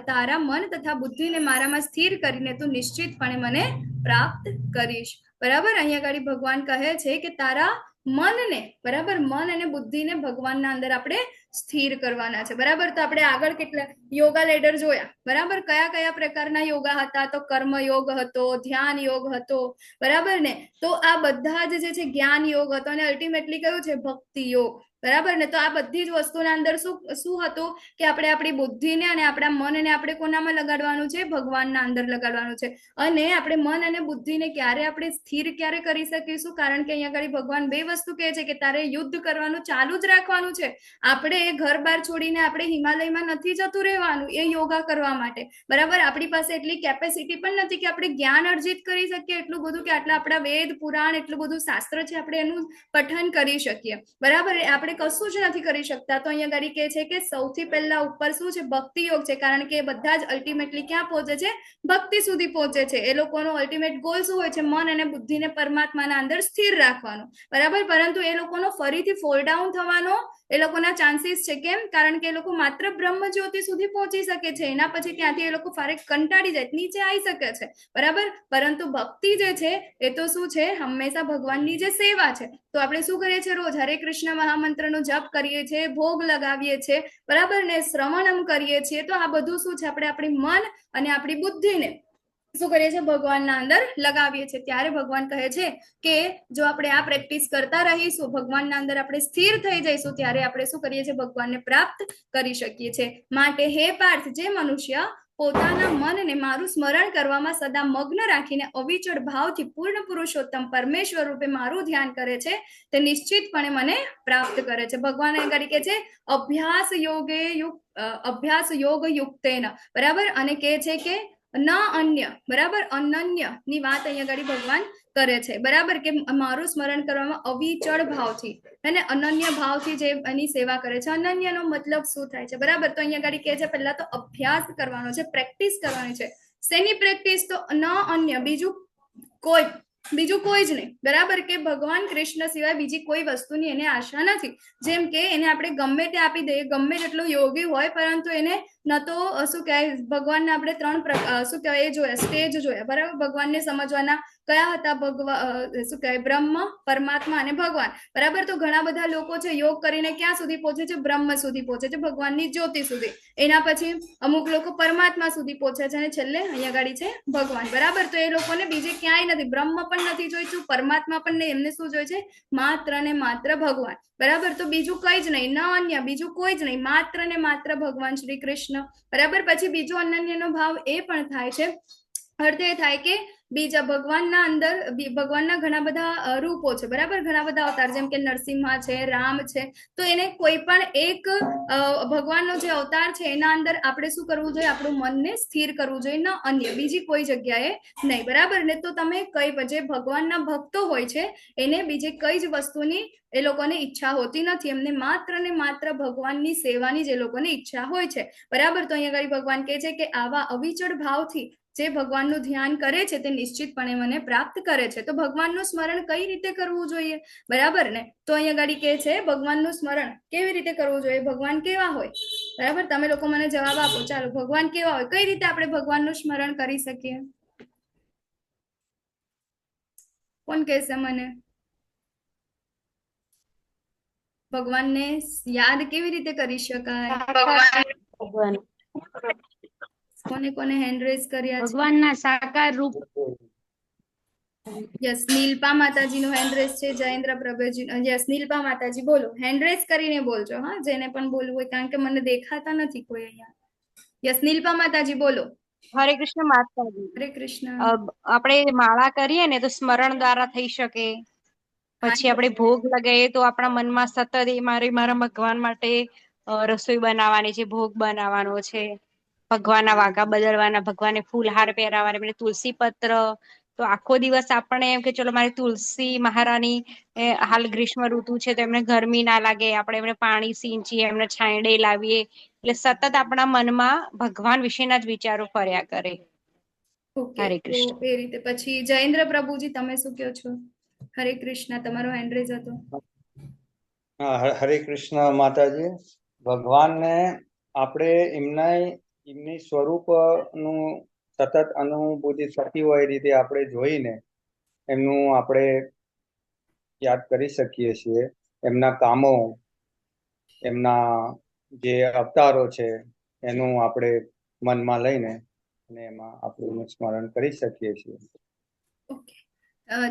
તારા મન તથા બુદ્ધિને મારામાં સ્થિર કરીને તું નિશ્ચિતપણે મને પ્રાપ્ત કરીશ, બરાબર. અહીંયા આગળ ભગવાન કહે છે કે તારા મનને, બરાબર, મન અને બુદ્ધિને ભગવાનના અંદર આપણે સ્થિર કરવાના છે, બરાબર. તો આપણે આગળ કેટલા યોગા લેડર જોયા, બરાબર. કયા કયા પ્રકારના યોગા હતા? તો કર્મ યોગ હતો, ધ્યાન યોગ હતો, બરાબર ને? તો આ બધા જ જે છે જ્ઞાન યોગ હતો, અને અલ્ટિમેટલી કયું છે? ભક્તિ યોગ, બરાબર ને? તો આ બધી જ વસ્તુના અંદર શું હતું કે આપણે આપણી બુદ્ધિને અને આપણા મનને આપણે કોનામાં લગાડવાનું છે? ભગવાનના અંદર લગાડવાનું છે. અને આપણે મન અને બુદ્ધિને ક્યારે આપણે સ્થિર ક્યારે કરી શકીશું? કારણ કે અહીંયા આગળ ભગવાન બે વસ્તુ કહે છે કે તારે યુદ્ધ કરવાનું ચાલુ જ રાખવાનું છે. આપણે ઘર બાર છોડીને આપણે હિમાલયમાં નથી જતું રહેવાનું એ યોગા કરવા માટે, બરાબર? આપણી પાસે એટલી કેપેસિટી પણ નથી કે આપણે જ્ઞાન અર્જિત કરી શકીએ એટલું બધું, કે આટલા આપણા વેદ પુરાણ એટલું બધું શાસ્ત્ર છે આપણે એનું પઠન કરી શકીએ, બરાબર? આપણે કશું જ નથી કરી શકતા. તો અહીંયા ગાડી કહે છે કે સૌથી પહેલા ઉપર શું છે? ભક્તિ યોગ છે. કારણ કે બધા જ અલ્ટિમેટલી ક્યાં પહોંચે છે? ભક્તિ સુધી પહોંચે છે. એ લોકોનો અલ્ટિમેટ ગોલ શું હોય છે? મન અને બુદ્ધિને પરમાત્માના અંદર સ્થિર રાખવાનો, બરાબર? પરંતુ એ લોકોનો ફરીથી ફોલ ડાઉન થવાનો એ લોકોના ચાન્સીસ છે. કેમ? કારણ કે એ લોકો માત્ર બ્રહ્મ જ્યોતિ સુધી પહોંચી શકે છે. એના પછી ત્યાંથી એ લોકો ફારેક કંટાળી જાય, નીચે આવી શકે છે, બરાબર? પરંતુ ભક્તિ જે છે એ તો શું છે? હંમેશા ભગવાનની જે સેવા છે. તો આપણે શું કરીએ છીએ? રોજ હરે કૃષ્ણ મહામંત્રનો જપ કરીએ છીએ, ભોગ લગાવીએ છીએ, બરાબર ને? શ્રવણમ કરીએ છીએ. તો આ બધું શું છે? આપણે આપણી મન અને આપણી બુદ્ધિને શું કરીએ છીએ? ભગવાનના અંદર લગાવીએ છીએ. ત્યારે ભગવાન કહે છે કે જો આપણે આ પ્રેક્ટિસ કરતા રહીશું, ભગવાનના અંદર આપણે સ્થિર થઈ જઈશું, ત્યારે આપણે શું કરીએ છીએ? ભગવાનને પ્રાપ્ત કરી શકીએ છીએ. માટે હે પાર્થ, જે મનુષ્ય પોતાના મનને મારું સ્મરણ કરવામાં સદા મગ્ન રાખીને અવિચળ ભાવથી પૂર્ણ પુરુષોત્તમ પરમેશ્વર રૂપે મારું ધ્યાન કરે છે, તે નિશ્ચિતપણે મને પ્રાપ્ત કરે છે. ભગવાન અહીં કહે છે અભ્યાસ યોગ યુક્તેન, બરાબર? અને કહે છે કે ન અન્ય, બરાબર? અનન્ય ની વાત અહીંયા આગળ ભગવાન કરે છે, બરાબર? કે મારું સ્મરણ કરવામાં અવિચળ ભાવથી અને અનન્ય ભાવથી જે એની સેવા કરે છે. અનન્યનો મતલબ શું થાય છે? બરાબર? તો અહીંયા આગળ કહે છે પહેલા તો અભ્યાસ કરવાનો છે, પ્રેક્ટિસ કરવાની છે. શેની પ્રેક્ટિસ? તો ન અન્ય, બીજું કોઈ જ નહીં, બરાબર? કે ભગવાન કૃષ્ણ સિવાય બીજી કોઈ વસ્તુની એને આશા નથી. જેમ કે એને આપણે ગમે તે આપી દઈએ, ગમે તેટલો યોગી હોય, પરંતુ એને ન તો શું કહેવાય, ભગવાનને આપણે ત્રણ શું કહેવાય એ જોયા, સ્ટેજ જોયા, બરાબર? ભગવાનને સમજવાના કયા હતા? શું કહેવાય? બ્રહ્મ, પરમાત્મા અને ભગવાન, બરાબર? તો ઘણા બધા લોકો છે યોગ કરીને ક્યાં સુધી પહોંચે છે? બ્રહ્મ સુધી પહોંચે છે, ભગવાનની જ્યોતિ સુધી. એના પછી અમુક લોકો પરમાત્મા સુધી પહોંચે છે અને છેલ્લે અહીંયા ગાડી છે ભગવાન, બરાબર? તો એ લોકોને બીજે ક્યાંય નથી, બ્રહ્મ પણ નથી જોઈતું, પરમાત્મા પણ નહીં. એમને શું જોઈએ છે? માત્ર ને માત્ર ભગવાન, બરાબર? તો બીજું કઈ જ નહીં, ન અન્ય, બીજું કોઈ જ નહીં, માત્ર ને માત્ર ભગવાન શ્રી કૃષ્ણ, બરાબર? પછી બીજો અનન્યનો ભાવ એ પણ થાય છે, અર્થ એ થાય કે બીજા ભગવાનના અંદર ભગવાનના ઘણા બધા રૂપો છે, બરાબર? ઘણા બધા અવતાર, જેમ કે નરસિંહા છે, રામ છે. તો એને કોઈ પણ એક ભગવાનનો જે અવતાર છે એના અંદર આપણે શું કરવું જોઈએ? આપણું મનને સ્થિર કરવું જોઈએ, ન અન્ય, બીજી કોઈ જગ્યાએ નહીં, બરાબર ને? તો તમે જે ભગવાનના ભક્તો હોય છે એને બીજી કઈ જ વસ્તુની એ લોકોને ઈચ્છા હોતી નથી. એમને માત્ર ને માત્ર ભગવાનની સેવાની જ એ લોકોને ઈચ્છા હોય છે, બરાબર? તો અહીંયા ભગવાન કહે છે કે આવા અવિચળ ભાવથી જે ભગવાનનું ધ્યાન કરે છે તે નિશ્ચિતપણે મને પ્રાપ્ત કરે છે. તો ભગવાનનું સ્મરણ કઈ રીતે કરવું જોઈએ? બરાબર ને? તો અહીંયા ગાડી કહે છે ભગવાનનું સ્મરણ કેવી રીતે કરવું જોઈએ? ભગવાન કેવા હોય? બરાબર? તમે લોકો મને જવાબ આપો. ચાલો, ભગવાન કેવા હોય? કઈ રીતે આપણે ભગવાનનું સ્મરણ કરી શકીએ? કોણ કહેશે મને? ભગવાનને યાદ કેવી રીતે કરી શકાય? ભગવાન કોને કોને હેન્ડ રેઝ કર્યા છે? ભગવાનના સાકાર રૂપ. યસ, નીલપા માતાજીનો હેન્ડ રેઝ છે. જયેન્દ્ર પ્રભુજી, યસ, નીલપા માતાજી બોલો. હેન્ડ રેઝ કરીને બોલજો, હા, જેને પણ બોલવું હોય, કારણ કે મને દેખાતા નથી કોઈ અહીંયા. યસ, નીલપા માતાજી બોલો. હરે કૃષ્ણ માતાજી. હરે કૃષ્ણ. આપણે માળા કરીએ ને તો સ્મરણ દ્વારા થઈ શકે. પછી આપણે ભોગ લગાવીએ તો આપણા મનમાં સતત મારા ભગવાન માટે રસોઈ બનાવવાની છે, ભોગ બનાવવાનો છે, ભગવાનના વાઘા બદલવાના, ભગવાનને ફૂલહાર પહેરાવાના, એટલે તુલસી પત્ર. તો આખો દિવસ આપણે એમ કે ચલો મારી તુલસી મહારાની, હાલ ગ્રીષ્મ ઋતુ છે તો એમને ગરમી ના લાગે, આપણે એમને પાણી સિંચીએ, એમને છાંયડે લાવીએ, એટલે સતત આપણા મનમાં ભગવાન વિશેના જ વિચારો ફર્યા કરે. હરે કૃષ્ણ. એ રીતે પછી જયેન્દ્ર પ્રભુજી તમે શું કહો છો? હરે કૃષ્ણ, તમારો હેન્ડ રેઝ હતો. હરે કૃષ્ણ માતાજી. ભગવાનને આપણે એમની સ્વરૂપનું સતત અનુભૂતિ થતી હોય એ રીતે આપણે જોઈને એમનું આપણે યાદ કરી શકીએ છીએ. એમના કામો, એમના જે અવતારો છે એનું આપણે મનમાં લઈને અને એમાં આપણે સ્મરણ કરી શકીએ છીએ. ઓકે,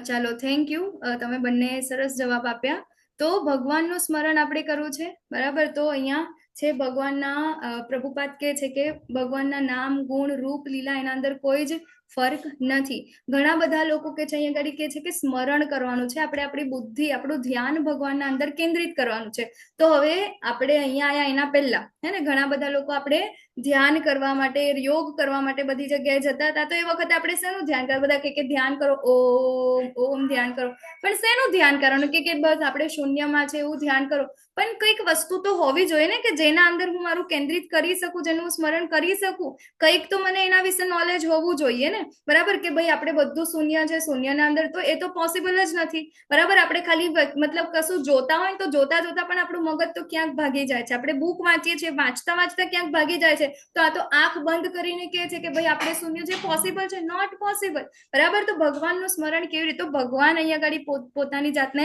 ચાલો, થેન્ક યુ. તમે બંને સરસ જવાબ આપ્યા. તો ભગવાનનું સ્મરણ આપણે કરવું છે, બરાબર. તો અહીંયા છે ભગવાનના પ્રભુપાદ કહે છે કે ભગવાનના નામ, ગુણ, રૂપ, લીલા એના અંદર કોઈ જ ફર્ક નથી. ઘણા બધા લોકો કે છે અહીંયા આગળ કે છે કે સ્મરણ કરવાનું છે, આપણે આપણી બુદ્ધિ, આપણું ધ્યાન ભગવાનના અંદર કેન્દ્રિત કરવાનું છે. તો હવે આપણે અહીંયા આયા એના પહેલા હે ને ઘણા બધા લોકો આપણે ધ્યાન કરવા માટે, યોગ કરવા માટે બધી જગ્યાએ જતા હતા. તો એ વખતે આપણે શેનું ધ્યાન કરવા, બધા કે ધ્યાન કરો, ઓમ ઓમ ધ્યાન કરો. પણ શેનું ધ્યાન કરવાનું કે બસ આપણે શૂન્યમાં છે એવું ધ્યાન કરો. પણ કંઈક વસ્તુ તો હોવી જોઈએ ને કે જેના અંદર હું મારું કેન્દ્રિત કરી શકું, જેનું હું સ્મરણ કરી શકું. કંઈક તો મને એના વિશે નોલેજ હોવું જોઈએ ને, બરાબર. કે ભાઈ આપણે બધું શૂન્ય છે, શૂન્યના અંદર તો એ તો પોસિબલ જ નથી, બરાબર. આપણે ખાલી મતલબ કશું જોતા હોય તો જોતા જોતા પણ આપણું મગજ તો ક્યાંક ભાગી જાય છે. આપણે બુક વાંચીએ છીએ, વાંચતા વાંચતા ક્યાંક ભાગી જાય છે. તો આ તો આંખ બંધ કરીને કહે છે કે ભાઈ આપણે શૂન્ય છે, પોસિબલ છે, નોટ પોસિબલ, બરાબર. તો ભગવાનનું સ્મરણ કેવી રીતે, ભગવાન અહીંયા આગળ પોતાની જાતને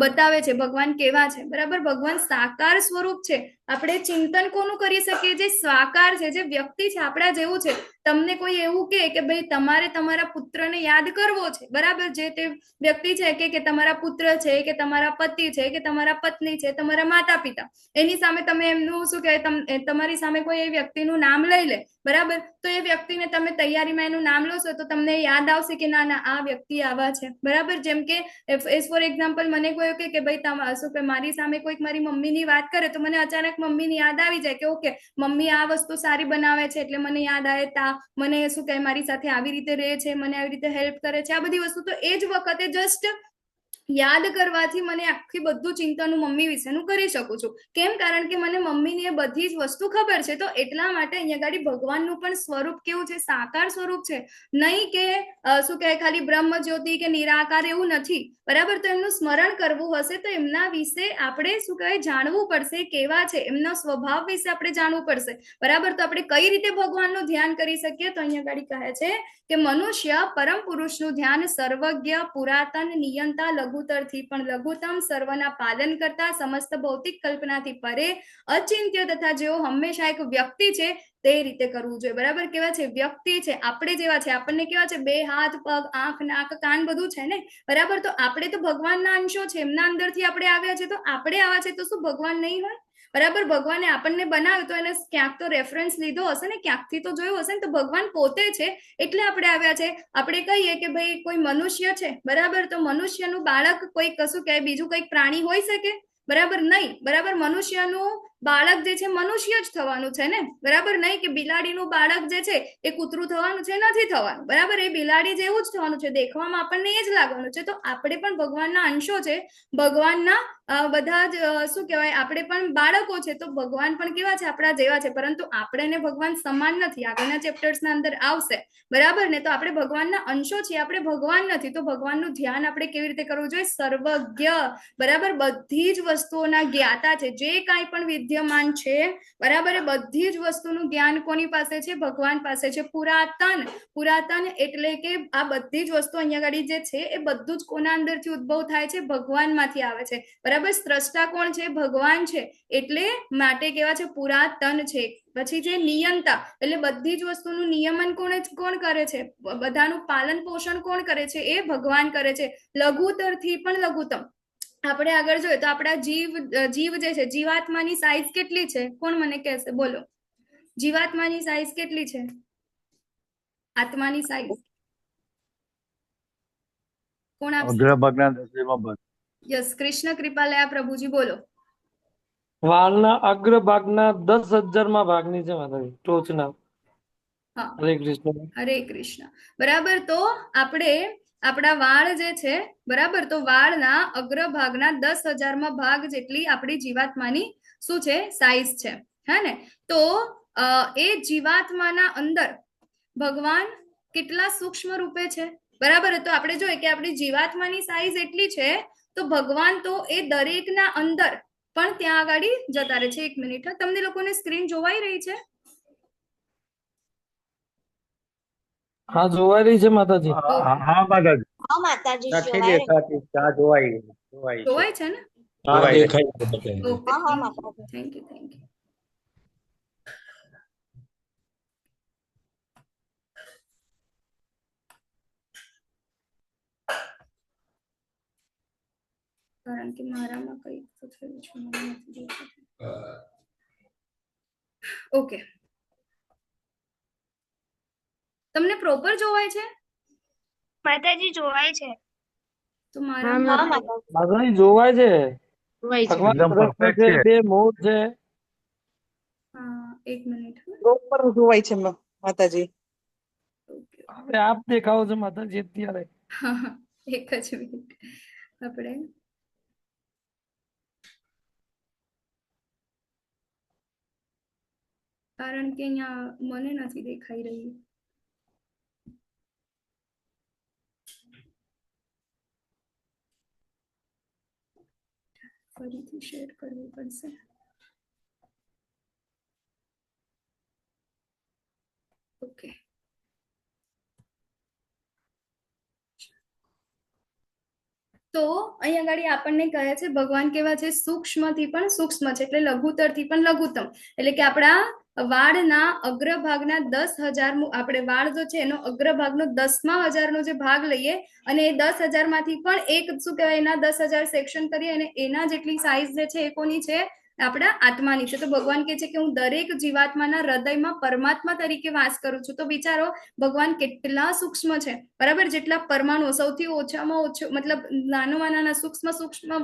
બતાવે છે ભગવાન કેવા છે, બરાબર. ભગવાન સાકાર સ્વરૂપ છે. આપણે ચિંતન કોનું કરી શકીએ, જે સાકાર છે, જે વ્યક્તિ છે, આપણા જેવું છે. તમને કોઈ એવું કે ભાઈ તમારે તમારા પુત્રને યાદ કરવો છે, બરાબર. જે તે વ્યક્તિ છે કે તમારા પુત્ર છે, કે તમારા પતિ છે, કે તમારા પત્ની છે, તમારા માતા પિતા, એની સામે તમે એમનું શું કહેવાય, તમારી સામે કોઈ એ વ્યક્તિનું નામ લઈ લે, બરાબર. તો એ વ્યક્તિને તમે તૈયારીમાં એનું નામ લો છો તો તમને યાદ આવશે કે ના ના આ વ્યક્તિ આવા છે, બરાબર. જેમ કે ફોર એક્ઝામ્પલ મને કોઈ કે ભાઈ શું કે મારી સામે કોઈક મારી મમ્મીની વાત કરે તો મને અચાનક મમ્મીની યાદ આવી જાય કે ઓકે મમ્મી આ વસ્તુ સારી બનાવે છે, એટલે મને યાદ આવે તા મને શું કહે મારી સાથે આવી રીતે રહે છે, મને આવી રીતે હેલ્પ કરે છે. આ બધી વસ્તુ તો એ જ વખતે જસ્ટ યાદ કરવાથી મને આખી બધું ચિંતન હું મમ્મી વિશેનું કરી શકું છું. કેમ? કારણ કે મને મમ્મીની એ બધી જ વસ્તુ ખબર છે. તો એટલા માટે અહીંયા ગાડી ભગવાનનું પણ સ્વરૂપ કેવું છે, સાકાર સ્વરૂપ છે. નહીં કે શું કહે ખાલી બ્રહ્મ જ્યોતિ કે નિરાકાર એવું નથી, બરાબર. તો એમનું સ્મરણ કરવું હશે તો એમના વિશે આપણે શું કહે જાણવું પડશે, કેવા છે એમનો સ્વભાવ વિશે આપણે જાણવું પડશે, બરાબર. તો આપણે કઈ રીતે ભગવાનનું ધ્યાન કરી શકીએ, તો અહીંયા ગાડી કહે છે કે મનુષ્ય પરમ પુરુષનું ધ્યાન સર્વજ્ઞ, પુરાતન, નિયંતા, લઘુતરથી પણ લઘુત્તમ, સર્વના પાલન કરતા, સમસ્ત ભૌતિક કલ્પનાથી પરે, અચિંત્ય તથા જેઓ હંમેશા એક વ્યક્તિ છે તે રીતે કરવું જોઈએ, બરાબર. કેવા છે? વ્યક્તિ છે, આપણે જેવા છે. આપણને કેવા છે? બે હાથ, પગ, આંખ, નાક, કાન બધું છે ને, બરાબર. તો આપણે તો ભગવાનના અંશો છે, એમના અંદરથી આપણે આવ્યા છે. તો આપણે આવા છે તો શું ભગવાન નહીં હોય? બરાબર. ભગવાને આપણને બનાવ્યું તો એને ક્યાંક તો રેફરન્સ લીધો હશે ને, ક્યાંકથી તો જોયું હશે ને. તો ભગવાન પોતે છે એટલે આપણે આવ્યા છે. આપણે કહીએ કે ભાઈ કોઈ મનુષ્ય છે, બરાબર. તો મનુષ્યનું બાળક કોઈ કશું કે બીજું કંઈક પ્રાણી હોઈ શકે? બરાબર નહીં, બરાબર. મનુષ્યનું બાળક જે છે મનુષ્ય જ થવાનું છે ને, બરાબર. નહીં કે બિલાડીનું બાળક જે છે એ કૂતરું થવાનું છે, નથી થવાનું, બરાબર. એ બિલાડી જેવું જ થવાનું છે, દેખવામાં આપણને એ જ લાગવાનું છે. તો આપણે પણ ભગવાનના અંશો છે, ભગવાનના બધા જ શું કહેવાય, આપણે પણ બાળકો છે. તો ભગવાન પણ કેવા છે? આપણા જેવા છે. પરંતુ આપણે ભગવાન સમાન નથી, આગળના ચેપ્ટર્સના અંદર આવશે, બરાબર ને. તો આપણે ભગવાનના અંશો છીએ, આપણે ભગવાન નથી. તો ભગવાનનું ધ્યાન આપણે કેવી રીતે કરવું જોઈએ? સર્વજ્ઞ, બરાબર. બધી જ વસ્તુઓના જ્ઞાતા છે, જે કાંઈ પણ વિદ્યમાન છે, બરાબર. એ બધી જ વસ્તુનું જ્ઞાન કોની પાસે છે? ભગવાન પાસે છે. પુરાતન, પુરાતન એટલે કે આ બધી જ વસ્તુ અહીંયા આગળ જે છે એ બધું જ કોના અંદરથી ઉદ્ભવ થાય છે? ભગવાનમાંથી આવે છે, બરાબર. સ્રષ્ટા કોણ છે? ભગવાન છે. એટલે માટે કેવા છે? પુરાતન છે. પછી જે નિયંતા એટલે બધી જ વસ્તુનું નિયમન કોણ કરે છે? બધાનું પાલન પોષણ કોણ કરે છે? એ ભગવાન કરે છે. લઘુતરથી પણ લઘુત્તમ આપણે આગળ જોઈએ તો આપણા જીવ જે છે, જીવાત્માની સાઈઝ કેટલી છે? કોણ મને કહેશે? બોલો, જીવાત્માની સાઈઝ કેટલી છે? આત્માની સાઈઝ કોણ આપશે? અગ્રભાગના 10માં ભાગ. યસ, કૃષ્ણ કૃપાલયા પ્રભુજી બોલો. વાળના અગ્રભાગના 10,000માં ભાગની છે માતાજી, ટોચના. હરે કૃષ્ણ. હરે કૃષ્ણ, બરાબર. તો આપણે આપણા વાળ જે છે, બરાબર. તો વાળના અગ્રભાગના 10,000માં ભાગ જેટલી આપણી જીવાત્માની શું છે? સાઈઝ છે, હે ને. તો એ જીવાત્માના અંદર ભગવાન કેટલા સૂક્ષ્મ રૂપે છે, બરાબર. તો આપણે જોઈએ કે આપણી જીવાત્માની સાઈઝ એટલી છે, તો ભગવાન તો એ દરેકના અંદર પણ ત્યાં આગળ જતા રહે છે. એક મિનિટ, તમને લોકોને સ્ક્રીન જોવાઈ રહી છે? હા, જોવાઈ રહી છે માતાજી. હા માતાજી. હા માતાજી જોવાય છે ને? હા, દેખાય છે. હા માતાજી. Thank you, thank you. કારણ કે મારામાં કંઈક તો થયું છે, મને નથી દેખાતું. ઓકે, તમને પ્રોપર જોવાય છે? માતાજી જોવાય છે. તો મારામાં માતાજી જોવાય છે. ભગવાન એકદમ કૃષ્ણ perfect છે, છે. બે મોર છે. હા, એક મિનિટ. પ્રોપર જોવાય છે માતાજી. હવે આપ દેખાવો છો માતાજી અત્યારે. હા, એક જ મિનિટ. આપણે કારણ કે અહીંયા મને નથી દેખાઈ રહી. ફરીથી શેર કરવું પડશે. ઓકે, તો અહીંયા આગળ આપણને કહે છે ભગવાન કેવા છે? સૂક્ષ્મથી પણ સૂક્ષ્મ છે, એટલે લઘુત્તરથી પણ લઘુત્તમ. એટલે કે આપણા વાળના અગ્રભાગના 10,000 આપણે વાળ જો છે એનો અગ્રભાગનો 10,000નો જે ભાગ લઈએ અને એ 10,000 માંથી પણ એક શું કહેવાય એના 10,000 સેક્શન કરીએ અને એના જેટલી સાઈઝ જે છે એ કોની છે? આપણા આત્માની છે. તો ભગવાન કહે છે કે હું દરેક જીવાત્માના હૃદયમાં પરમાત્મા તરીકે વાસ કરું છું. તો વિચારો ભગવાન કેટલા સૂક્ષ્મ છે, બરાબર? જેટલા પરમાણુ, સૌથી ઓછામાં ઓછું મતલબ નાના સૂક્ષ્મ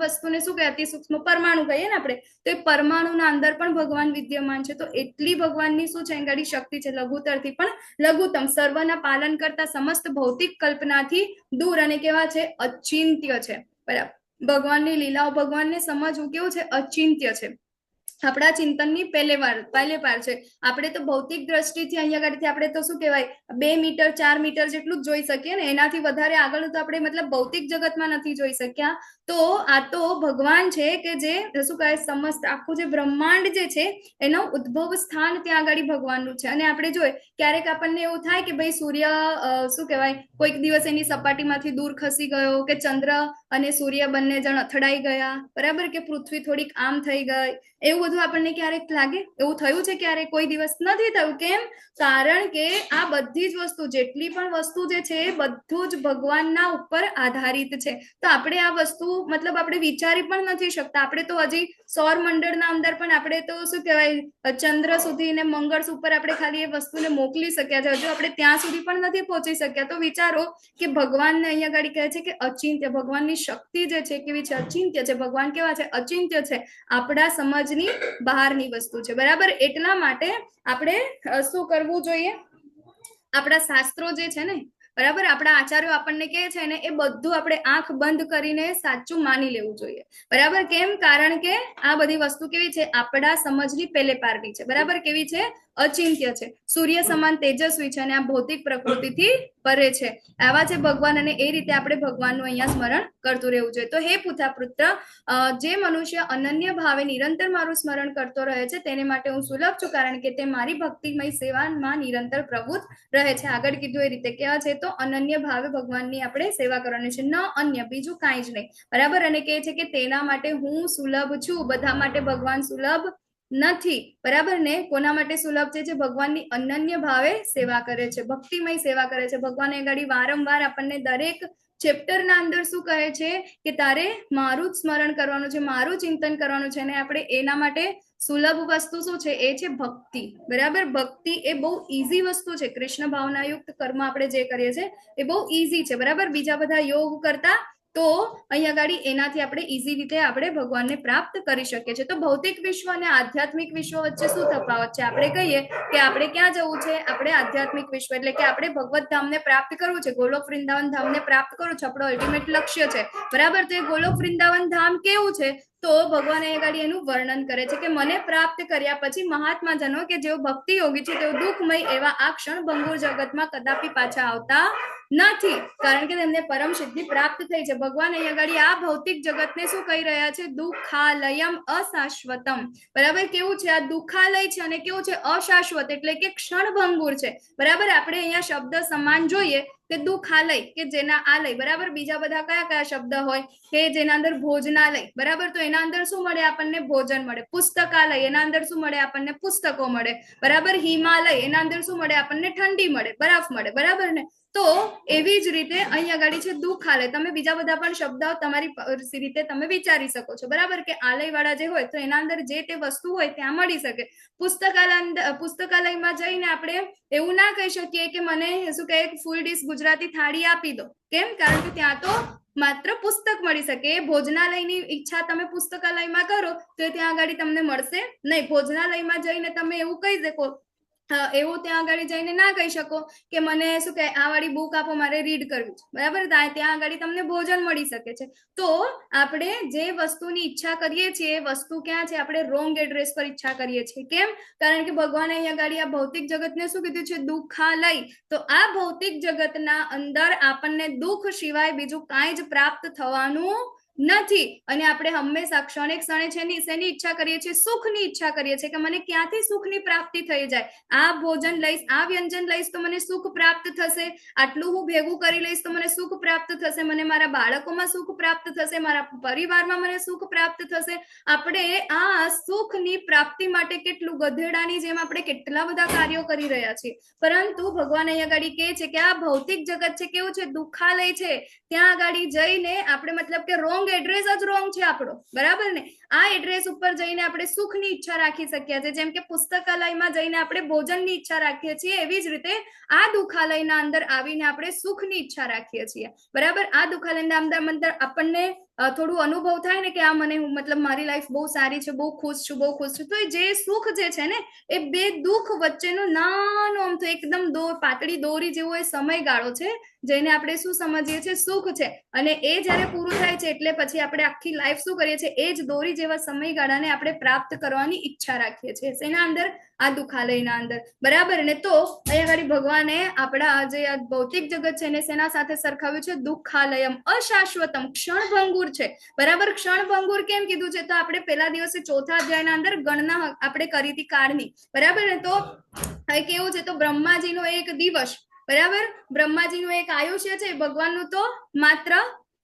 વસ્તુને શું કહે? અતિ સૂક્ષ્મ પરમાણુ કહીએ ને આપણે. તો એ પરમાણુના અંદર પણ ભગવાન વિદ્યમાન છે. તો એટલી ભગવાનની શું છે ગાડી શક્તિ છે, લઘુત્તરથી પણ લઘુત્તમ, સર્વના પાલન કરતા, સમસ્ત ભૌતિક કલ્પનાથી દૂર અને કેવા છે? અચિંત્ય છે. બરાબર, ભગવાનની લીલાઓ, ભગવાનને સમજવું કેવું છે? અચિંત્ય છે. આપણા ચિંતનની પહેલે પાર છે. આપણે તો ભૌતિક દ્રષ્ટિથી અહીંયા આગળથી આપણે તો શું કહેવાય 2 મીટર 4 મીટર જેટલું જ જોઈ શકીએ ને, એનાથી વધારે આગળ તો આપણે મતલબ ભૌતિક જગતમાં નથી જોઈ શક્યા. તો આ તો ભગવાન છે કે જે શું કહે સમસ્ત આખું જે બ્રહ્માંડ જે છે એનો ઉદ્ભવ સ્થાન ત્યાં આગળ ભગવાનનું છે. અને આપણે જોઈએ ક્યારેક આપણને એવું થાય કે ભાઈ સૂર્ય શું કહેવાય કોઈક દિવસ એની સપાટીમાંથી દૂર ખસી ગયો, કે ચંદ્ર અને સૂર્ય બંને જણ અથડાઈ ગયા, બરાબર, કે પૃથ્વી થોડીક આમ થઈ ગઈ, એવું બધું આપણને ક્યારેક લાગે? એવું થયું છે ક્યારેક? કોઈ દિવસ નથી થયું. કેમ? કારણ કે આ બધી જ વસ્તુ, જેટલી પણ વસ્તુ જે છે બધું જ ભગવાનના ઉપર આધારિત છે. તો આપણે આ વસ્તુ મતલબ આપણે વિચારી પણ નથી શકતા. આપણે તો હજી સૌર મંડળના અંદર પણ આપણે તો શું કહેવાય ચંદ્ર સુધી ને મંગળ ઉપર આપણે ખાલી એ વસ્તુને મોકલી શક્યા છે, હજુ આપણે ત્યાં સુધી પણ નથી પહોંચી શક્યા. તો વિચારો કે ભગવાનને અહીંયા આગળ કહે છે કે અચિંત્ય, ભગવાનની શક્તિ જે છે કેવી છે? અચિંત્ય છે. ભગવાન કેવા છે? અચિંત્ય છે. આપણા સમજની બહારની વસ્તુ છે, બરાબર? એટલા માટે આપણે શું કરવું જોઈએ? આપણા શાસ્ત્રો જે છે ને, બરાબર, આપણા આચાર્યો આપણને કહે છે ને, એ બધું આપણે આંખ બંધ કરીને સાચું માની લેવું જોઈએ, બરાબર? કેમ? કારણ કે આ બધી વસ્તુ કેવી છે? આપણા સમજની પહેલે પારની છે, બરાબર? કેવી છે? અચિંત્ય છે. સૂર્ય સમાન તેજસ્વી છે અને આ ભૌતિક પ્રકૃતિથી પરે છે. આવા છે ભગવાન, અને એ રીતે આપણે ભગવાનનું અહીંયા સ્મરણ કરતું રહેવું જોઈએ. તો હે પુત્ર, જે મનુષ્ય અનન્ય ભાવે નિરંતર મારું સ્મરણ કરતો રહે છે તેને માટે હું સુલભ છું, કારણ કે તે મારી ભક્તિમય સેવામાં નિરંતર પ્રવૃત્ત રહે છે. આગળ કીધું એ રીતે કેવા છે? તો અનન્ય ભાવે ભગવાનની આપણે સેવા કરવાની છે, ન અન્ય, બીજું કાંઈ જ નહીં, બરાબર? અને કહે છે કે તેના માટે હું સુલભ છું. બધા માટે ભગવાન સુલભ નથી, બરાબર ને? કોના માટે સુલભ છે? જે ભગવાનની અનન્ય ભાવે સેવા કરે છે, ભક્તિમય સેવા કરે છે. ભગવાન આગળ વારંવાર આપણને દરેક ચેપ્ટરના અંદર શું કહે છે? કે તારે મારું જ સ્મરણ કરવાનું છે, મારું ચિંતન કરવાનું છે. અને આપણે એના માટે સુલભ વસ્તુ શું છે? એ છે ભક્તિ, બરાબર? ભક્તિ એ બહુ ઈઝી વસ્તુ છે. કૃષ્ણ ભાવનાયુક્ત કર્મ આપણે જે કરીએ છીએ એ બહુ ઈઝી છે, બરાબર? બીજા બધા યોગ કરતા તો અહીંયા ગાડી એનાથી આપણે ઈઝી રીતે આપણે ભગવાનને પ્રાપ્ત કરી શકીએ છીએ. તો ભૌતિક વિશ્વ અને આધ્યાત્મિક વિશ્વ વચ્ચે શું તફાવત છે? આપણે કહીએ કે આપણે ક્યાં જવું છે? આપણે આધ્યાત્મિક વિશ્વ એટલે કે આપણે ભગવત ધામને પ્રાપ્ત કરવું છે, ગોલોક વૃંદાવન ધામને પ્રાપ્ત કરવું છે, આપણો અલ્ટિમેટ લક્ષ્ય છે, બરાબર? તો એ ગોલોક વૃંદાવન ધામ કેવું છે? તો ભગવાન અહીંયા ગાડી એનું વર્ણન કરે છે કે મને પ્રાપ્ત કર્યા પછી મહાત્મા જનો કે જેઓ ભક્તિ યોગી છે તેઓ દુઃખમય એવા આ ક્ષણ ભંગુર જગતમાં કદાપી પાછા આવતા નથી, કારણ કે તેમને પરમ સિદ્ધિ પ્રાપ્ત થઈ છે. ભગવાન અહીંયા ગાડી આ ભૌતિક જગતને શું કહી રહ્યા છે? દુઃખાલયમ અશાશ્વતમ, બરાબર? કેવું છે? આ દુઃખાલય છે અને કેવું છે? અશાશ્વત, એટલે કે ક્ષણભંગુર છે, બરાબર? આપણે અહીંયા શબ્દ સમાન જોઈએ કે દુઃખાલય, કે જેના આલય, બરાબર? બીજા બધા કયા કયા શબ્દ હોય કે જેના અંદર ભોજનાલય, બરાબર? તો એના અંદર શું મળે આપણને? ભોજન મળે. પુસ્તકાલય, એના અંદર શું મળે આપણને? પુસ્તકો મળે, બરાબર? હિમાલય, એના અંદર શું મળે આપણને? ઠંડી મળે, બરફ મળે, બરાબર ને? તો એવી જ રીતે અહીં આગળ છે દુઃખાલય. તમે બીજા બધા પણ શબ્દો તમારી રીતે તમે વિચારી શકો છો, બરાબર, કે આલય વાળા જે હોય તો એના અંદર જે તે વસ્તુ હોય ત્યાં મળી શકે. પુસ્તકાલયમાં જઈને આપણે એવું ના કહી શકીએ કે મને શું કહે ફૂલ ડીશ ગુજરાતી થાળી આપી દો. કેમ? કારણ કે ત્યાં તો માત્ર પુસ્તક મળી શકે. ભોજનાલયની ઈચ્છા તમે પુસ્તકાલયમાં કરો તો ત્યાં આગળ તમને મળશે નહીં. ભોજનાલયમાં જઈને તમે એવું કહી શકો, એવું ત્યાં આગળ જઈને ના કહી શકો કે મને શું કહે આ વાળી બુક આપો, મારે રીડ કરવી છે, બરાબર. ત્યાં આગળ તમને ભોજન મળી શકે છે. તો આપણે જે વસ્તુની ઈચ્છા કરીએ છીએ એ વસ્તુ ક્યાં છે? આપણે રોંગ એડ્રેસ પર ઈચ્છા કરીએ છીએ. કેમ? કારણ કે ભગવાને અહીં આગળ આ ભૌતિક જગતને શું કીધું છે? દુઃખાલય. તો આ ભૌતિક જગતના અંદર આપણને દુઃખ સિવાય બીજું કાંઈ જ પ્રાપ્ત થવાનું નથી. અને આપણે હંમેશા ક્ષણે ક્ષણે શેની ઈચ્છા કરીએ છીએ? સુખની ઈચ્છા કરીએ છીએ કે મને ક્યાંથી સુખની પ્રાપ્તિ થઈ જાય. આ ભોજન લઈશ, આ વ્યંજન લઈશ તો મને સુખ પ્રાપ્ત થશે, આટલું હું ભેગું કરી લઈશ તો મને સુખ પ્રાપ્ત થશે, મને મારા બાળકોમાં સુખ પ્રાપ્ત થશે, મારા પરિવારમાં મને સુખ પ્રાપ્ત થશે. આપણે આ સુખની પ્રાપ્તિ માટે કેટલું ગધેડાની જેમ આપણે કેટલા બધા કાર્યો કરી રહ્યા છીએ. પરંતુ ભગવાન અહીંયા આગળ કહે છે કે આ ભૌતિક જગત છે કેવું છે? દુઃખાલય છે. ત્યાં આગળ જઈને આપણે મતલબ કે રોંગ એડ્રેસ જ રોંગ છે આપણો, બરાબર ને. આ એડ્રેસ ઉપર જઈને આપણે સુખની ઈચ્છા રાખી શકીએ છીએ. જેમ કે પુસ્તકાલયમાં જઈને આપણે ભોજનની ઈચ્છા રાખીએ છીએ, એવી જ રીતે આ દુઃખાલયના અંદર આવીને આપણે સુખની ઈચ્છા રાખીએ છીએ, બરાબર. આ દુઃખાલયના અંદર આપણને થોડું અનુભવ થાય ને કે આ મને મતલબ મારી લાઈફ બહુ સારી છે, બહુ ખુશ છું, બહુ ખુશ છું. તો જે સુખ જે છે ને એ બે દુઃખ વચ્ચેનો નાનો આમ તો એકદમ પાતળી દોરી જેવો એ સમયગાળો છે, જેને આપણે શું સમજીએ છીએ? સુખ છે. અને એ જયારે પૂરું થાય છે એટલે પછી આપણે આખી લાઈફ શું કરીએ છીએ? એ જ દોરી જેવા સમયગાળાને આપણે પ્રાપ્ત કરવાની ઈચ્છા રાખીએ છીએ. શેના અંદર? આ દુઃખાલયના અંદર, બરાબર ને. તો અહીંયા આગળ ભગવાને આપણા જે આ ભૌતિક જગત છે ને શેના સાથે સરખાવ્યું છે? દુઃખાલયમ અશાશ્વતમ, ક્ષણભંગુર છે, બરાબર. ક્ષણભંગુર કેમ કીધું છે? તો આપણે પેલા દિવસે ચોથા અધ્યાયના અંદર ગણના આપણે કરી હતી કાળની, બરાબર ને. તો કેવું છે? તો બ્રહ્માજીનો એક દિવસ, બરાબર, બ્રહ્માજીનું એક આયુષ્ય છે, ભગવાનનું તો માત્ર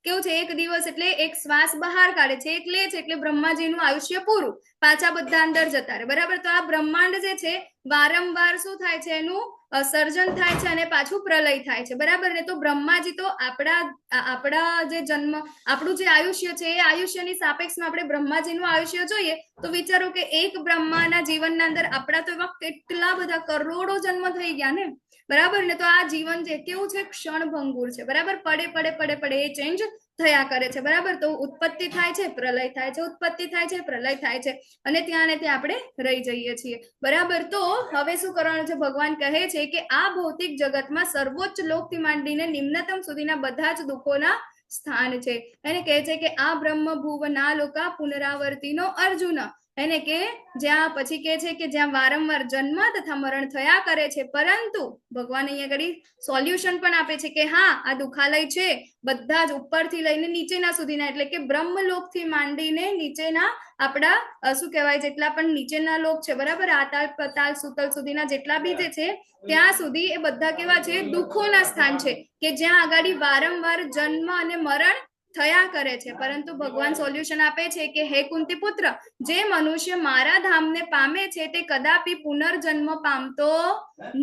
કેવું છે? એક દિવસ એટલે એક શ્વાસ બહાર કાઢે છે, એક લે છે એટલે બ્રહ્માજીનું આયુષ્ય પૂરું, પાછા બધા અંદર જતા રહે, બરાબર. તો આ બ્રહ્માંડ જે છે વારંવાર શું થાય છે? એનું સર્જન થાય છે અને પાછું પ્રલય થાય છે, બરાબર ને. તો બ્રહ્માજી તો આપણા જે જન્મ, આપણું જે આયુષ્ય છે એ આયુષ્યની સાપેક્ષમાં આપણે બ્રહ્માજીનું આયુષ્ય જોઈએ તો વિચારો કે એક બ્રહ્માના જીવનના અંદર આપણા તો એવા કેટલા બધા કરોડો જન્મ થઈ ગયા ને, બરાબર ને. તો આ જીવન જે કેવું છે? ક્ષણભંગુર છે, બરાબર. પડે એ ચેન્જ થયા કરે છે, બરાબર. તો ઉત્પત્તિ થાય છે, પ્રલય થાય છે, ઉત્પત્તિ થાય છે, પ્રલય થાય છે, અને ત્યાં ને ત્યાં આપણે રહી જઈએ છીએ, બરાબર. તો હવે શું કરવાનું છે? ભગવાન કહે છે કે આ ભૌતિક જગતમાં સર્વોચ્ચ લોકથી માંડીને નિમ્નતમ સુધીના બધા જ દુઃખોના સ્થાન છે. એને કહે છે કે આ બ્રહ્મ ભુવના લોકા પુનરાવર્તિનો અર્જુન, એને કે જ્યાં પછી કે છે કે જ્યાં વારંવાર જન્મ તથા મરણ થયા કરે છે, પરંતુ ભગવાન અહીંયા આગળ સોલ્યુશન પણ આપે છે કે હા, આ દુઃખાલય છે બધા જ ઉપરથી લઈને નીચેના સુધીના, એટલે કે બ્રહ્મલોકથી માંડીને નીચેના આપણા શું કહેવાય જેટલા પણ નીચેના લોક છે, બરાબર, આતાલ પતાલ સુતલ સુધીના જેટલા બી જે છે ત્યાં સુધી એ બધા કેવા છે? દુઃખોના સ્થાન છે, કે જ્યાં આગળ વારંવાર જન્મ અને મરણ થયા કરે છે. પરંતુ ભગવાન સોલ્યુશન આપે છે કે હે કુંતી પુત્ર, જે મનુષ્ય મારા ધામને પામે છે તે કદાપી પુનર્જન્મ પામતો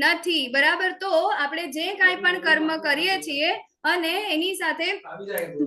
નથી, બરાબર. તો આપણે જે કાંઈ પણ કર્મ કરીએ છીએ અને એની સાથે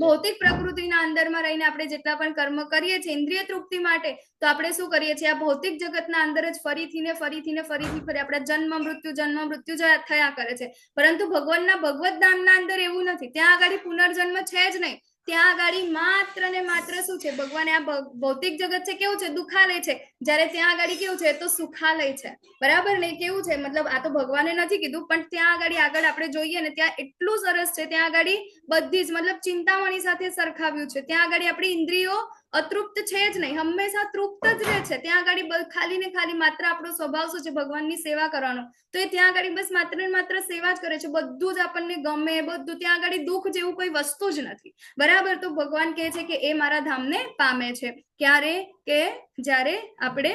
ભૌતિક પ્રકૃતિના અંદરમાં રહીને આપણે જેટલા પણ કર્મ કરીએ છીએ ઇન્દ્રિય તૃપ્તિ માટે, તો આપણે શું કરીએ છીએ? આ ભૌતિક જગતના અંદર જ ફરીથી આપણા જન્મ મૃત્યુ થયા કરે છે. પરંતુ ભગવાનના ભગવત ધામના અંદર એવું નથી, ત્યાં આગળ પુનર્જન્મ છે જ નહીં. ત્યાં આગળ માત્ર ને માત્ર શું છે? ભગવાને આ ભૌતિક જગત છે કેવું છે? દુઃખાલય છે, જ્યારે ત્યાં આગળ કેવું છે? તો સુખાલય છે, બરાબર ને. કેવું છે? મતલબ આ તો ભગવાને નથી કીધું, પણ ત્યાં આગળ આપણે જોઈએ ને ત્યાં એટલું સરસ છે. ત્યાં આગળ બધી જ મતલબ ચિંતામણી સાથે સરખાવ્યું છે. ત્યાં આગળ આપણી ઇન્દ્રિયો અતૃપ્ત છે જ નહીં, હંમેશા તૃપ્ત જ રહે છે. ત્યાં આગળ ખાલી ને ખાલી માત્ર આપણો સ્વભાવ શું છે? ભગવાનની સેવા કરવાનો, તો એ ત્યાં આગળ બસ માત્ર ને માત્ર સેવા જ કરે છે. બધું જ આપણને ગમે, બધું. ત્યાં આગળ દુઃખ જેવું કોઈ વસ્તુ જ નથી, બરાબર. તો ભગવાન કહે છે કે એ મારા ધામને પામે છે. ક્યારે? કે જ્યારે આપણે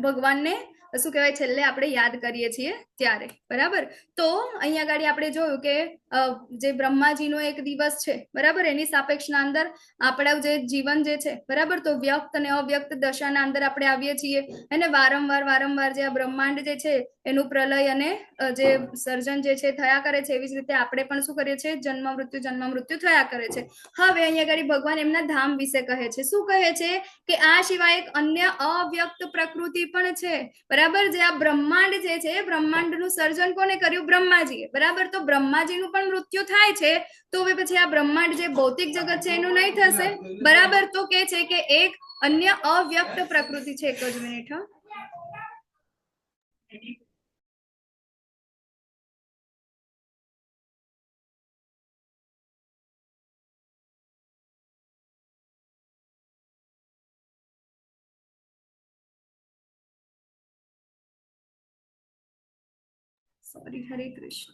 ભગવાનને શું કહેવાય છેલ્લે આપણે યાદ કરીએ છીએ ત્યારે, બરાબર. તો અહીંયા આગળ આપણે જોયું કે જે બ્રહ્માજીનો એક દિવસ છે, બરાબર, એની સાપેક્ષના અંદર આપણું જે જીવન જે છે, બરાબર, તો વ્યક્ત અને અવ્યક્ત દશાના અંદર આપણે આવીએ છીએ અને વારંવાર જે આ બ્રહ્માંડ જે છે એનું પ્રલય અને જે સર્જન જે છે થયા કરે છે, એવી જ રીતે આપણે પણ શું કરીએ છીએ, જન્મ મૃત્યુ થયા કરે છે. હવે અહીંયા આગળ ભગવાન એમના ધામ વિશે કહે છે. શું કહે છે કે આ સિવાય એક અન્ય અવ્યક્ત પ્રકૃતિ પણ છે, બરાબર. જે આ બ્રહ્માંડ જે છે, બ્રહ્માંડનું સર્જન કોને કર્યું? બ્રહ્માજીએ, બરાબર. તો બ્રહ્માજીનું પણ મૃત્યુ થાય છે, તો હવે પછી આ બ્રહ્માંડ જે ભૌતિક જગત છે એનું નહીં થશે, બરાબર. તો કે છે કે એક અન્ય અવ્યક્ત પ્રકૃતિ છે. એક જ મિનિટ. સોરી, હરે કૃષ્ણ.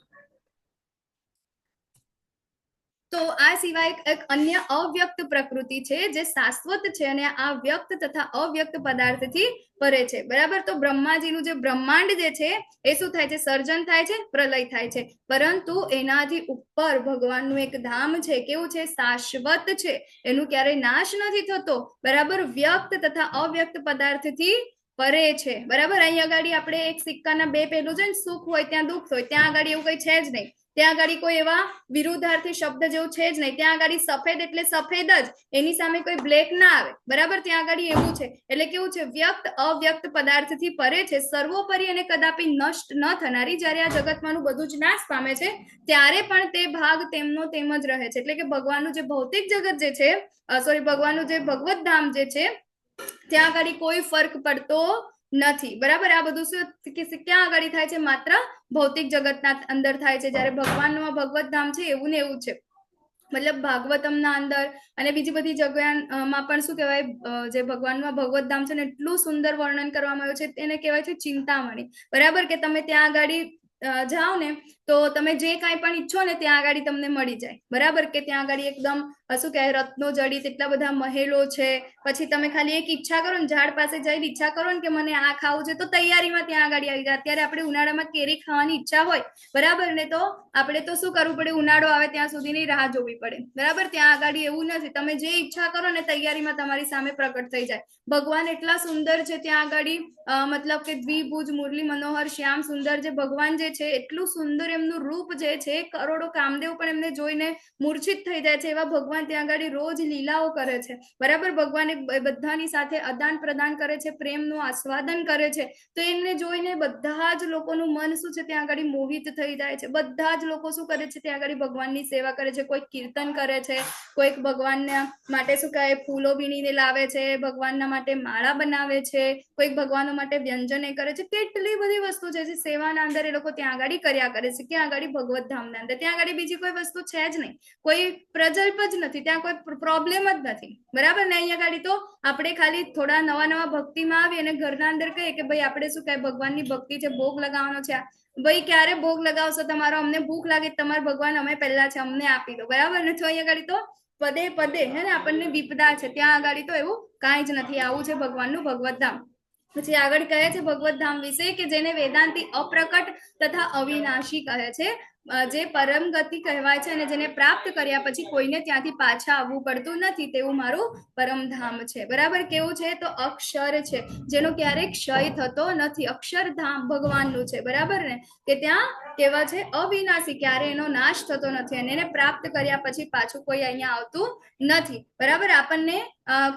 તો આ સિવાય એક અન્ય અવ્યક્ત પ્રકૃતિ છે જે શાશ્વત છે અને આ વ્યક્ત તથા અવ્યક્ત પદાર્થથી પરે છે, બરાબર. તો બ્રહ્માજીનું જે બ્રહ્માંડ જે છે એ શું થાય છે? સર્જન થાય છે, પ્રલય થાય છે, પરંતુ એનાથી ઉપર ભગવાનનું એક ધામ છે. કેવું છે? શાશ્વત છે, એનું ક્યારેય નાશ નથી થતો, બરાબર. વ્યક્ત તથા અવ્યક્ત પદાર્થથી પરે છે, બરાબર. અહીંયા આગળ આપણે એક સિક્કાના બે પહેલું છે ને, સુખ હોય ત્યાં દુઃખ હોય, ત્યાં આગળ એવું કઈ છે જ નહીં. ત્યાં આગળ કોઈ એવા વિરુદ્ધાર્થી શબ્દ જેવું છે જ નહીં. ત્યાં આગળ સફેદ એટલે સફેદ જ, એની સામે કોઈ બ્લેક ના આવે, બરાબર. ત્યાં આગળ એવું છે. એટલે કેવું છે? વ્યક્ત અવ્યક્ત પદાર્થથી પરે છે, સર્વોપરી અને કદાપી નષ્ટ ન થનારી. જ્યારે આ જગતમાંનું બધું જ નાશ પામે છે ત્યારે પણ તે ભાગ તેમનો તેમ જ રહે છે. એટલે કે ભગવાનનું જે ભૌતિક જગત જે છે, ભગવાનનું જે ભગવત ધામ જે છે, ત્યાં આગળ કોઈ ફરક પડતો નથી, બરાબર. આ બધું શું ક્યાં આગળ થાય છે? માત્ર ભૌતિક જગતના અંદર થાય છે. જ્યારે ભગવાનનું ભગવત ધામ છે એવું ને એવું છે, મતલબ ભાગવતમના અંદર અને બીજી બધી જગ્યામાં પણ શું કહેવાય, જે ભગવાનનું ભગવત ધામ છે ને એટલું સુંદર વર્ણન કરવામાં આવ્યું છે, એને કહેવાય છે ચિંતામણી, બરાબર. કે તમે ત્યાં આગળ જાઓ ને તો તમે જે કાંઈ પણ ઈચ્છો ને ત્યાં આગળ તમને મળી જાય, બરાબર. કે ત્યાં આગળ એકદમ શું કહેવાય, રત્નો જડિત એટલા બધા મહેલો છે. પછી તમે ખાલી એક ઈચ્છા કરો ને, ઝાડ પાસે જઈને ઈચ્છા કરો ને કે મને આ ખાવું છે, તો તૈયારીમાં ત્યાં આગળ આવી જાય. અત્યારે આપણે ઉનાળામાં કેરી ખાવાની ઈચ્છા હોય, બરાબર ને, તો આપણે તો શું કરવું પડે? ઉનાળો આવે ત્યાં સુધીની રાહ જોવી પડે, બરાબર. ત્યાં આગળ એવું નથી, તમે જે ઈચ્છા કરો ને તૈયારીમાં તમારી સામે પ્રગટ થઈ જાય. ભગવાન એટલા સુંદર છે ત્યાં આગળ, મતલબ કે દ્વિભુજ મુરલી મનોહર શ્યામ સુંદર જે ભગવાન જે છે, એટલું સુંદર એમનું રૂપ જે છે, કરોડો કામદેવ પણ એમને જોઈને મૂર્છિત થઈ જાય છે. એવા ભગવાન ત્યાં આગળ રોજ લીલાઓ કરે છે, બરાબર. ભગવાન બધાની સાથે આદાન પ્રદાન કરે છે, પ્રેમનું આસ્વાદન કરે છે. તો એને જોઈને બધા જ લોકોનું મન શું છે ત્યાં આગળ મોહિત થઈ જાય છે. બધા જ લોકો શું કરે છે? ત્યાં આગળ ભગવાનની સેવા કરે છે. કોઈક કીર્તન કરે છે, કોઈક ભગવાનના માટે શું કહે ફૂલો વીણીને લાવે છે, ભગવાનના માટે માળા બનાવે છે, કોઈક ભગવાન માટે વ્યંજન કરે છે. કેટલી બધી વસ્તુ છે જે સેવાના અંદર એ લોકો ત્યાં આગળ કર્યા કરે છે. ત્યાં આગળ ભગવત ધામના અંદર ત્યાં આગળ બીજી કોઈ વસ્તુ છે જ નહીં, કોઈ પ્રજલ્પ જ નથી, ત્યાં કોઈ પ્રોબ્લેમ જ નથી, બરાબર ને. અહીંયા આગળ તો આપણે ખાલી થોડા નવા ભક્તિમાં આવી અને ઘરના અંદર કહીએ કે ભાઈ આપણે શું કહે ભગવાનની ભક્તિ છે, ભોગ લગાવવાનો છે. ભાઈ ક્યારે ભોગ લગાવશો તમારો? અમને ભૂખ લાગે, તમારા ભગવાન અમે પહેલા છે, અમને આપી દો, બરાબર ને. તો અહીંયા આગળ તો પદે પદે હે ને આપણને વિપદા છે. ત્યાં આગળ તો એવું કાંઈ જ નથી. આવું છે ભગવાનનું ભગવત ધામ. પછી આગળ કહે છે ભગવત ધામ વિશે કે જેને વેદાંતી અપ્રકટ તથા અવિનાશી કહે છે, જે પરમ ગતિ કહેવાય છે અને જેને પ્રાપ્ત કર્યા પછી કોઈને ત્યાંથી પાછા આવવું પડતું નથી, તેવું મારું પરમધામ છે, બરાબર. કેવું છે? તો અક્ષર છે, જેનો ક્યારેય ક્ષય થતો નથી. અક્ષરધામ ભગવાનનું છે, બરાબર ને. કે ત્યાં કેવા છે? અવિનાશી, ક્યારે એનો નાશ થતો નથી અને એને પ્રાપ્ત કર્યા પછી પાછું કોઈ અહીંયા આવતું નથી, બરાબર. આપણને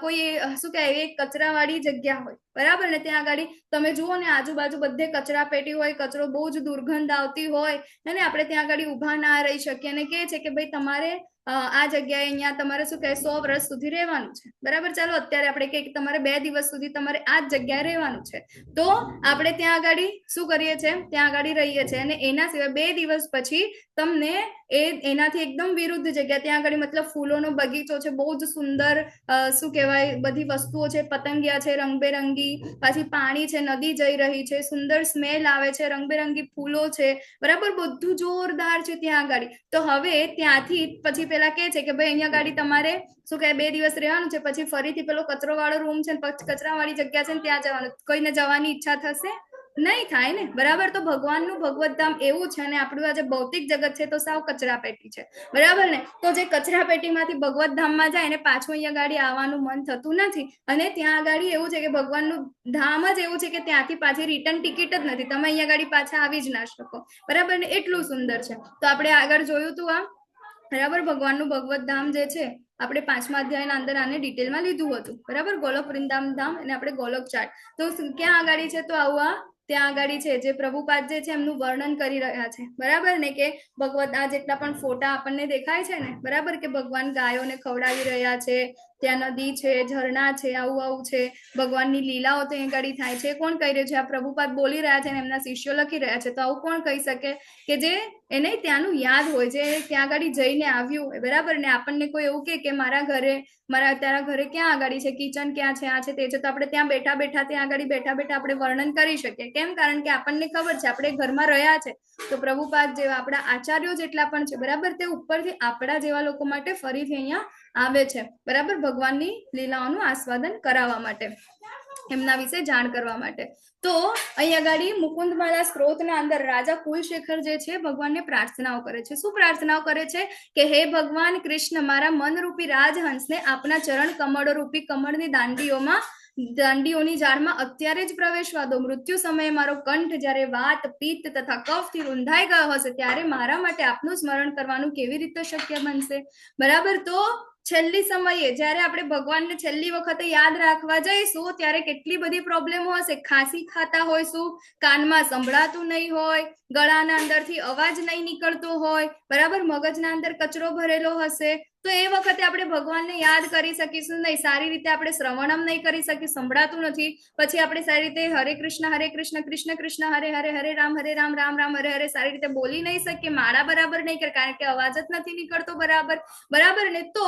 કોઈ શું કહેવાય કચરાવાળી જગ્યા હોય, બરાબર ને, ત્યાં આગળ તમે જુઓ ને આજુબાજુ બધે કચરા પેટી હોય, કચરો બહુ જ દુર્ગંધ આવતી હોય અને આપણે ત્યાં આગળ ઉભા ના રહી શકીએ અને કહે છે કે ભાઈ તમારે આ જગ્યાએ અહીંયા તમારે શું કહે 100 વર્ષ સુધી રહેવાનું છે, બરાબર. ચાલો અત્યારે આપણે કહીએ કે તમારે 2 દિવસ સુધી તમારે આ જ જગ્યાએ રહેવાનું છે, તો આપણે ત્યાં આગળ શું કરીએ છીએ? ત્યાં આગળ રહીએ છીએ અને એના સિવાય 2 દિવસ પછી તમને એનાથી એકદમ વિરુદ્ધ જગ્યા, ત્યાં આગળ મતલબ ફૂલોનો બગીચો છે, બહુ જ સુંદર શું કહેવાય બધી વસ્તુઓ છે, પતંગિયા છે રંગબેરંગી, પાછી પાણી છે, નદી જઈ રહી છે, સુંદર સ્મેલ આવે છે, રંગબેરંગી ફૂલો છે, બરાબર. બધું જોરદાર છે ત્યાં આગળ. તો હવે ત્યાંથી પછી પેલા કે છે કે ભાઈ અહીંયા ગાડી તમારે શું કહે 2 દિવસ રહેવાનું છે, પછી ફરીથી પેલો કચરો વાળો રૂમ છે, કચરા વાળી જગ્યા છે ને ત્યાં જવાનું. કોઈને જવાની ઈચ્છા થશે? નહીં થાય ને, બરાબર. તો ભગવાનનું ભગવત ધામ એવું છે અને આપણું આ જે ભૌતિક જગત છે તો સાવ કચરા પેટી છે, બરાબર ને. તો જે કચરા પેટીમાંથી ભગવત ધામમાં જાય એને પાછું અહીંયા ગાડી આવવાનું મન થતું નથી. અને ત્યાં આગળ એવું છે કે ભગવાનનું ધામ જ એવું છે કે ત્યાંથી પાછી રિટર્ન ટિકિટ જ નથી, તમે અહીંયા ગાડી પાછા આવી જ ના શકો, બરાબર ને. એટલું સુંદર છે. તો આપણે આગળ જોયું હતું આ, બરાબર. ભગવાનનું ભગવત ધામ જે છે આપણે 5મા અધ્યાયના અંદર આને ડિટેલમાં લીધું હતું, બરાબર. ગોલોક વૃંદાવન ધામ અને આપણે ગોલોક ચાટ. તો ક્યાં આગાડી છે? તો આવું ત્યાં આગાડી છે જે પ્રભુપાદ જે છે એમનું વર્ણન કરી રહ્યા છે, બરાબર ને. કે ભગવત આ જેટલા પણ ફોટા આપણને દેખાય છે ને, બરાબર, કે ભગવાન ગાયોને ખવડાવી રહ્યા છે, ત્યાં નદી છે, ઝરણા છે, આવું આવું છે, ભગવાનની લીલાઓ તો અહીં ગાડી થાય છે. કોણ કહી રહ્યું છે? આ પ્રભુપાદ બોલી રહ્યા છે અને એમના શિષ્યો લખી રહ્યા છે. તો આવું કોણ કહી શકે કે જે એને ત્યાંનું યાદ હોય, જે ત્યાં આગળ જઈને આવ્યું હોય, બરાબર ને. આપણને કોઈ એવું કે મારા ઘરે, તારા ઘરે ક્યાં આગાડી છે, કિચન ક્યાં છે, આ છે તે છે, તો આપણે ત્યાં બેઠા બેઠા ત્યાં આગળ બેઠા બેઠા આપણે વર્ણન કરી શકીએ. કેમ? કારણ કે આપણને ખબર છે આપણે ઘરમાં રહ્યા છે. તો પ્રભુપાદ જેવા આપણા આચાર્યો જેટલા પણ છે, બરાબર, તે ઉપરથી આપણા જેવા લોકો માટે ફરીથી અહીંયા આવે છે, બરાબર, ભગવાનની લીલાઓનું આસ્વાદન કરાવવા માટે, એમના વિશે જાણ કરવા માટે. તો અહીંયા ગાડી મુકુંદમાલા સ્ત્રોતના અંદર રાજા કુલશેખર જે છે ભગવાનને પ્રાર્થનાઓ કરે છે. શું પ્રાર્થનાઓ કરે છે? કે હે ભગવાન કૃષ્ણ, મારા મનરૂપી રાજહંસને આપના ચરણ કમળો રૂપી કમળની દાંડીઓની જાળમાં અત્યારે જ પ્રવેશવા દો. મૃત્યુ સમયે મારો કંઠ જ્યારે વાત, પિત્ત તથા કફથી રૂંધાઈ ગયો હશે ત્યારે મારા માટે આપનું સ્મરણ કરવાનું કેવી રીતે શક્ય બનશે, બરાબર. તો છેલ્લી સમયે જ્યારે આપણે ભગવાનને છેલ્લી વખતે યાદ રાખવા જઈશું ત્યારે કેટલી બધી પ્રોબ્લેમો હશે. ખાંસી ખાતા હોઈશું, કાનમાં સંભળાતું નહીં હોય, ગળાના અંદરથી અવાજ નહીં નીકળતો હોય, બરાબર, મગજના અંદર કચરો ભરેલો હશે. તો એ વખતે આપણે ભગવાનને યાદ કરી શકીશું નહીં, સારી રીતે આપણે શ્રવણમ નહીં કરી શકીશું, સંભળાતું નથી. પછી આપણે સારી રીતે હરે કૃષ્ણ કૃષ્ણ કૃષ્ણ હરે હરે, હરે રામ રામ રામ હરે હરે સારી રીતે બોલી નહીં શકીએ, માળા બરાબર નહીં કરે, કારણ કે અવાજ જ નથી નીકળતો બરાબર, બરાબર ને. તો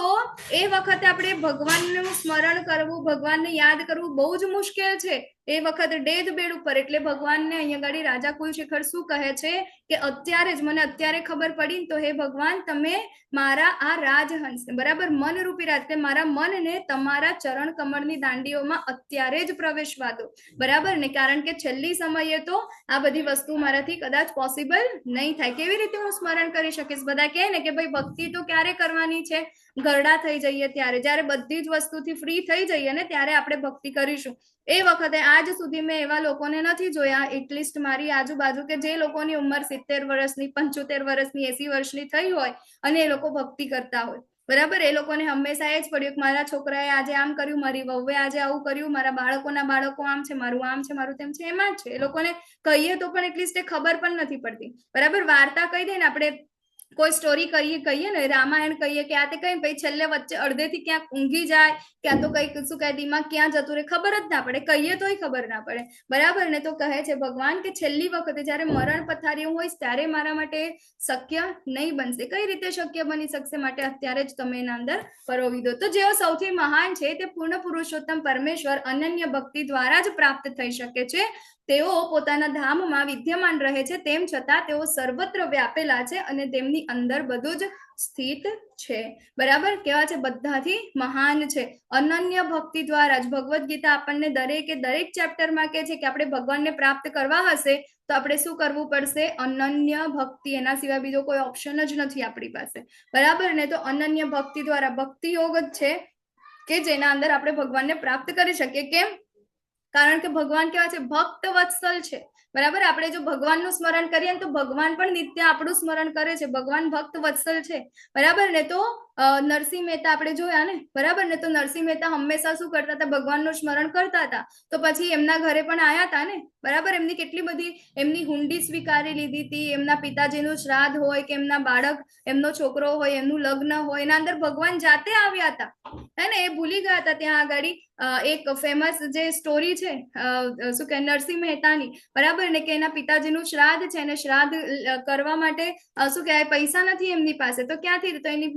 એ વખતે આપણે ભગવાનનું સ્મરણ કરવું, ભગવાનને યાદ કરવું બહુ જ મુશ્કેલ છે. એ વખતે ડેધ બેડ ઉપર. એટલે ભગવાનને અહીંયા ગાડી રાજા કુલશેખર શું કહે છે કે અત્યારે જ મને અત્યારે ખબર પડી, તો હે ભગવાન તમે મારા આ રાજહંસ, બરાબર, મનરૂપી રાજ, કે મારા મનને તમારા ચરણ કમળની દાંડીઓમાં અત્યારે જ પ્રવેશવા દો, બરાબર ને. કારણ કે છેલ્લી સમયે તો આ બધી વસ્તુ મારાથી કદાચ પોસિબલ નહીં થાય. કેવી રીતે હું સ્મરણ કરી શકીશ? બધા કહે ને કે ભાઈ ભક્તિ તો ક્યારે કરવાની છે? ગરડા થઈ જઈએ ત્યારે, જ્યારે બધી જ વસ્તુથી ફ્રી થઈ જઈએ ને ત્યારે આપણે ભક્તિ કરીશું. એ વખતે આજ સુધી મેં એવા લોકોને નથી જોયા, એટલીસ્ટ મારી આજુબાજુ, કે જે લોકોની ઉંમર 70 વર્ષની, 75 વર્ષની, 80 વર્ષની થઈ હોય અને એ લોકો ભક્તિ કરતા હોય, બરાબર. એ લોકોને હંમેશા એ જ પડ્યું કે મારા છોકરાએ આજે આમ કર્યું, મારી વહુએ આજે આવું કર્યું, મારા બાળકોના બાળકો આમ છે, મારું આમ છે, મારું તેમ છે, એમાં જ છે. એ લોકોને કહીએ તો પણ એટલીસ્ટ એ ખબર પણ નથી પડતી, બરાબર. વાર્તા કહી દે ને આપણે, કોઈ સ્ટોરી કહીએ ને, રામાયણ કહીએ કે આ તે કઈ, પછી છેલ્લે વચ્ચે અડધેથી ક્યાંક ઊંઘી જાય, ક્યાં તો કઈક શું કહે દિમાગ ક્યાં જતું રહે, ખબર જ ના પડે, કહીએ તોય ખબર ના પડે, બરાબર ને. તો કહે છે ભગવાન કે છેલ્લી વખતે જ્યારે મરણ પથારીઓ હોય ત્યારે મારા માટે શક્ય નહીં બનશે. કઈ રીતે શક્ય બની શકશે? માટે અત્યારે જ તમે એના અંદર પરોવી દો. તો જેઓ સૌથી મહાન છે તે પૂર્ણ પુરુષોત્તમ પરમેશ્વર અનન્ય ભક્તિ દ્વારા જ પ્રાપ્ત થઈ શકે છે. તેઓ પોતાના ધામમાં વિદ્યમાન રહે છે, તેમ છતાં તેઓ સર્વત્ર વ્યાપેલા છે અને તેમની અંદર બધું જ સ્થિત છે, બરાબર. કેવા છે? બધાથી મહાન છે. અનન્ય ભક્તિ દ્વારા જ ભગવદ્ ગીતા આપણને દરેક ચેપ્ટરમાં કહે છે કે આપણે ભગવાનને પ્રાપ્ત કરવા હશે તો આપણે શું કરવું પડશે? અનન્ય ભક્તિ. એના સિવાય બીજો કોઈ ઓપ્શન જ નથી આપણી પાસે, બરાબર ને. તો અનન્ય ભક્તિ દ્વારા, ભક્તિ યોગ જ છે કે જેના અંદર આપણે ભગવાનને પ્રાપ્ત કરી શકીએ. કેમ? કારણ કે ભગવાન કેવા છે? ભક્ત વત્સલ છે, બરાબર. આપણે જો ભગવાનનું સ્મરણ કરીએ તો ભગવાન પણ નિત્ય આપણું સ્મરણ કરે છે. ભગવાન ભક્ત વત્સલ છે, બરાબર ને. તો નરસિંહ મહેતા આપણે જોયા ને, બરાબર ને. તો નરસિંહ મહેતા હંમેશા શું કરતા હતા? ભગવાનનું સ્મરણ કરતા હતા. તો પછી એમના ઘરે પણ આયા હતા ને, બરાબર. એમની કેટલી બધી એમની હુંડી સ્વીકારી લીધી હતી. એમના પિતાજીનું શ્રાદ્ધ હોય કે એમના બાળક, એમનો છોકરો હોય, એમનું લગ્ન હોય, એના અંદર ભગવાન જાતે આવ્યા હતા, હે ને. એ ભૂલી ગયા હતા ત્યાં આગળ એક ફેમસ જે સ્ટોરી છે શું કે નરસિંહ મહેતાની, બરાબર ને, કે એના પિતાજીનું શ્રાદ્ધ છે અને શ્રાદ્ધ કરવા માટે શું કહેવાય પૈસા નથી એમની પાસે, તો ક્યાંથી? તો એની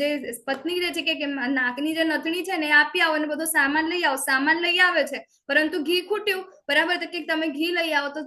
જે પત્ની જે છે કે નાકની જે નથણી છે ને એ આપી આવો અને બધો સામાન લઈ આવો, સામાન લઈ આવે છે પરંતુ ઘી ખૂટ્યું, બરાબર, તો કે તમે ઘી લઈ આવો, તો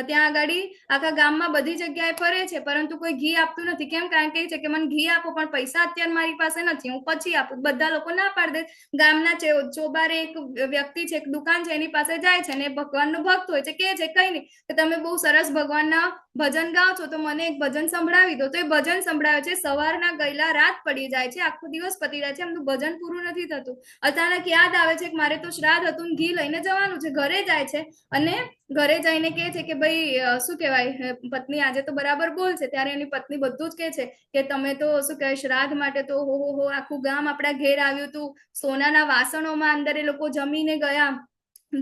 ત્યાં આગળ આખા ગામમાં બધી જગ્યાએ ફરે છે પરંતુ કોઈ ઘી આપતું નથી. કેમ? કારણ કે છે કે મને ઘી આપો પણ પૈસા અત્યારે મારી પાસે નથી, હું પછી આપું. બધા લોકો ના પાડી દે. ગામના ચોબારે એક વ્યક્તિ છે, એક દુકાન છે, એની પાસે જાય છે ને ભગવાનનો ભક્ત હોય છે, કે છે કઈ નહીં કે તમે બહુ સરસ ભગવાનના ભજન ગાઓ છો તો મને એક ભજન સંભળાવી દો. તો એ ભજન સંભળાવે છે. સવારના ગયેલા રાત પડી જાય છે, આખો દિવસ પતી જાય છે, એમનું ભજન પૂરું નથી થતું. અચાનક યાદ આવે છે કે મારે તો શ્રાદ્ધ હતું, ઘી લઈને જવાનું છે. ઘરે જાય છે અને ઘરે જઈને કે છે કે ભાઈ શું કહેવાય, પત્ની આજે તો બરાબર બોલ છે. ત્યારે એની પત્ની બધું જ કે છે કે તમે તો શું કહેવાય શ્રાદ્ધ માટે તો હો આખું ગામ આપણા ઘેર આવ્યું હતું, સોનાના વાસણોમાં અંદર એ લોકો જમીને ગયા,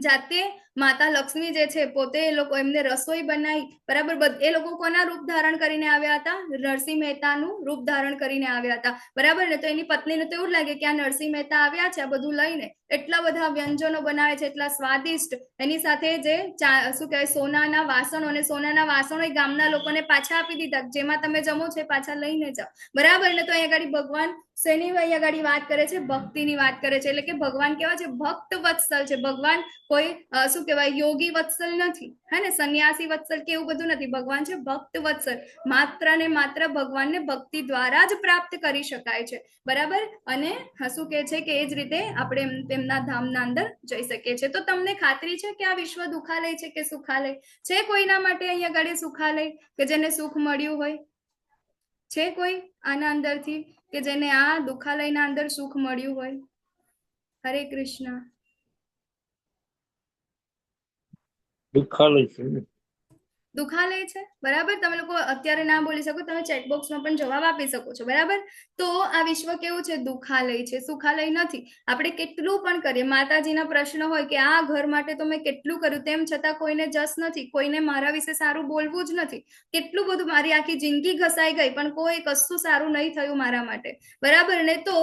જાતે માતા લક્ષ્મી જે છે પોતે એ લોકો એમને રસોઈ બનાવી, બરાબર. એ લોકો કોના રૂપ ધારણ કરીને આવ્યા હતા? નરસિંહ મહેતાનું રૂપ ધારણ કરીને આવ્યા હતા, બરાબર ને. તો એની પત્નીને તો એવું લાગે કે આ નરસિંહ મહેતા આવ્યા છે, આ બધું લઈને એટલા બધા વ્યંજનો બનાવે છે, એટલા સ્વાદિષ્ટ. એની સાથે જે શું કહેવાય સોનાના વાસણો, અને સોનાના વાસણો એ ગામના લોકોને પાછા આપી દીધા, જેમાં તમે જમો છો પાછા લઈને જાઓ, બરાબર ને. તો અહીંયા આગળ ભગવાન શેની અહીંયા આગળ વાત કરે છે? ભક્તિની વાત કરે છે. એટલે કે ભગવાન કેવા છે? ભક્ત વત્સલ છે. ભગવાન કોઈ શું કહેવાય યોગી વત્સલ નથી, હે ને, સન્યાસી વત્સલ કે એવું બધું નથી. ભગવાન છે ભક્ત વત્સલ. માત્ર ને માત્ર ભગવાનને ભક્તિ દ્વારા જ પ્રાપ્ત કરી શકાય છે, બરાબર. અને શું કે છે કે એ જ રીતે આપણે તેમના ધામના અંદર જઈ શકીએ છીએ. તો તમને ખાતરી છે કે આ વિશ્વ દુખાલય છે કે સુખાલય છે? કોઈના માટે અહીંયા આગળ સુખાલય કે જેને સુખ મળ્યું હોય છે? કોઈ આના અંદરથી કે જેને આ દુખાલયના અંદર સુખ મળ્યું હોય? હરે કૃષ્ણ. દુખાલય છે, દુખાલય છે, બરાબર. તમે લોકો અત્યારે ના બોલી શકો, તમે ચેટબોક્સમાં પણ જવાબ આપી શકો છો, બરાબર. તો આ વિશ્વ કેવું છે? દુખાલય છે, સુખાલય નથી. આપણે કેટલું પણ કરીએ, માતાજીના પ્રશ્ન હોય કે આ ઘર માટે તો મેં કેટલું કર્યું, તેમ છતાં કોઈને જસ નથી, કોઈને મારા વિશે સારું બોલવું જ નથી. કેટલું બધું, મારી આખી જિંદગી ઘસાઈ ગઈ પણ કોઈ કશું સારું નહીં થયું મારા માટે, બરાબર ને. તો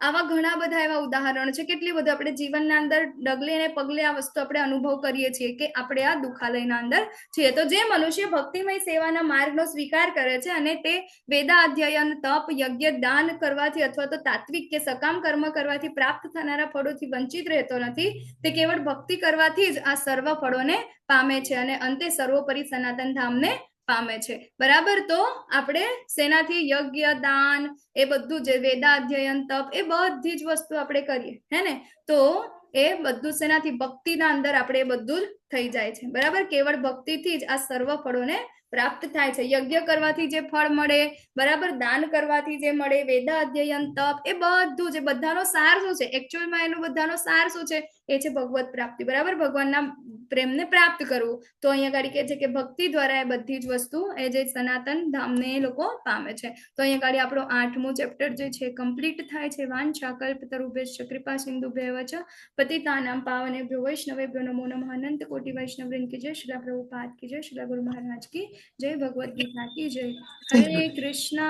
આવા ઘણા બધા એવા ઉદાહરણો છે. કેટલી બધું આપણે જીવનના અંદર ડગલે ને પગલે આ વસ્તુ આપણે અનુભવ કરીએ છીએ કે આપણે આ દુખાલયના અંદર છીએ. તો જે મનુષ્ય ભક્તિમય સેવાના માર્ગનો સ્વીકાર કરે છે અને તે વેદા અધ્યયન, તપ, યજ્ઞ, દાન કરવાથી અથવા તો તાત્વિક કે સકામ કર્મ કરવાથી પ્રાપ્ત થનારા ફળોથી વંચિત રહેતો નથી, તે કેવળ ભક્તિ કરવાથી જ આ સર્વ ફળોને પામે છે અને અંતે સર્વોપરી સનાતન ધામને પામે છે, બરાબર. તો આપણે સેનાથી યજ્ઞ, દાન, એ બધું જે વેદા અધ્યયન, તપ, એ બધી જ વસ્તુ આપણે કરીએ, હે ને. તો એ બધું સેનાથી ભક્તિના અંદર આપણે એ બધું જ થઈ જાય છે, બરાબર. કેવળ ભક્તિથી જ આ સર્વ ફળોને પ્રાપ્ત થાય છે. યજ્ઞ કરવાથી જે ફળ મળે, બરાબર, દાન કરવાથી જે મળે, વેદા અધ્યયન, તપ, એ બધું જે બધાનો સાર શું છે? એકચ્યુઅલમાં એનો બધાનો સાર શું છે? એ છે ભગવત પ્રાપ્તિ, બરાબર. ભગવાનના પ્રેમને પ્રાપ્ત કરવું. તો અહીંયા ગાડી કહે છે કે ભક્તિ દ્વારા એ બધી જ વસ્તુ એ જે સનાતન ધામને એ લોકો પામે છે. તો અહીંયા ગાડી આપણો 8મું ચેપ્ટર જે છે કમ્પ્લીટ થાય છે. વાંછા કલ્પતરુભ્યશ્ચ કૃપા સિંધુભ્યૈવ ચ પતિતાનાં પાવનેભ્યો વૈષ્ણવેભ્યો નમો નમઃ. અનંત કોટિ વૈષ્ણવવૃંદ કી જય. શ્રીલા પ્રભુપાદ કી જય. શ્રીલા ગુરુ મહારાજ की जय. भगवत गीता की जय. हरे कृष्णा.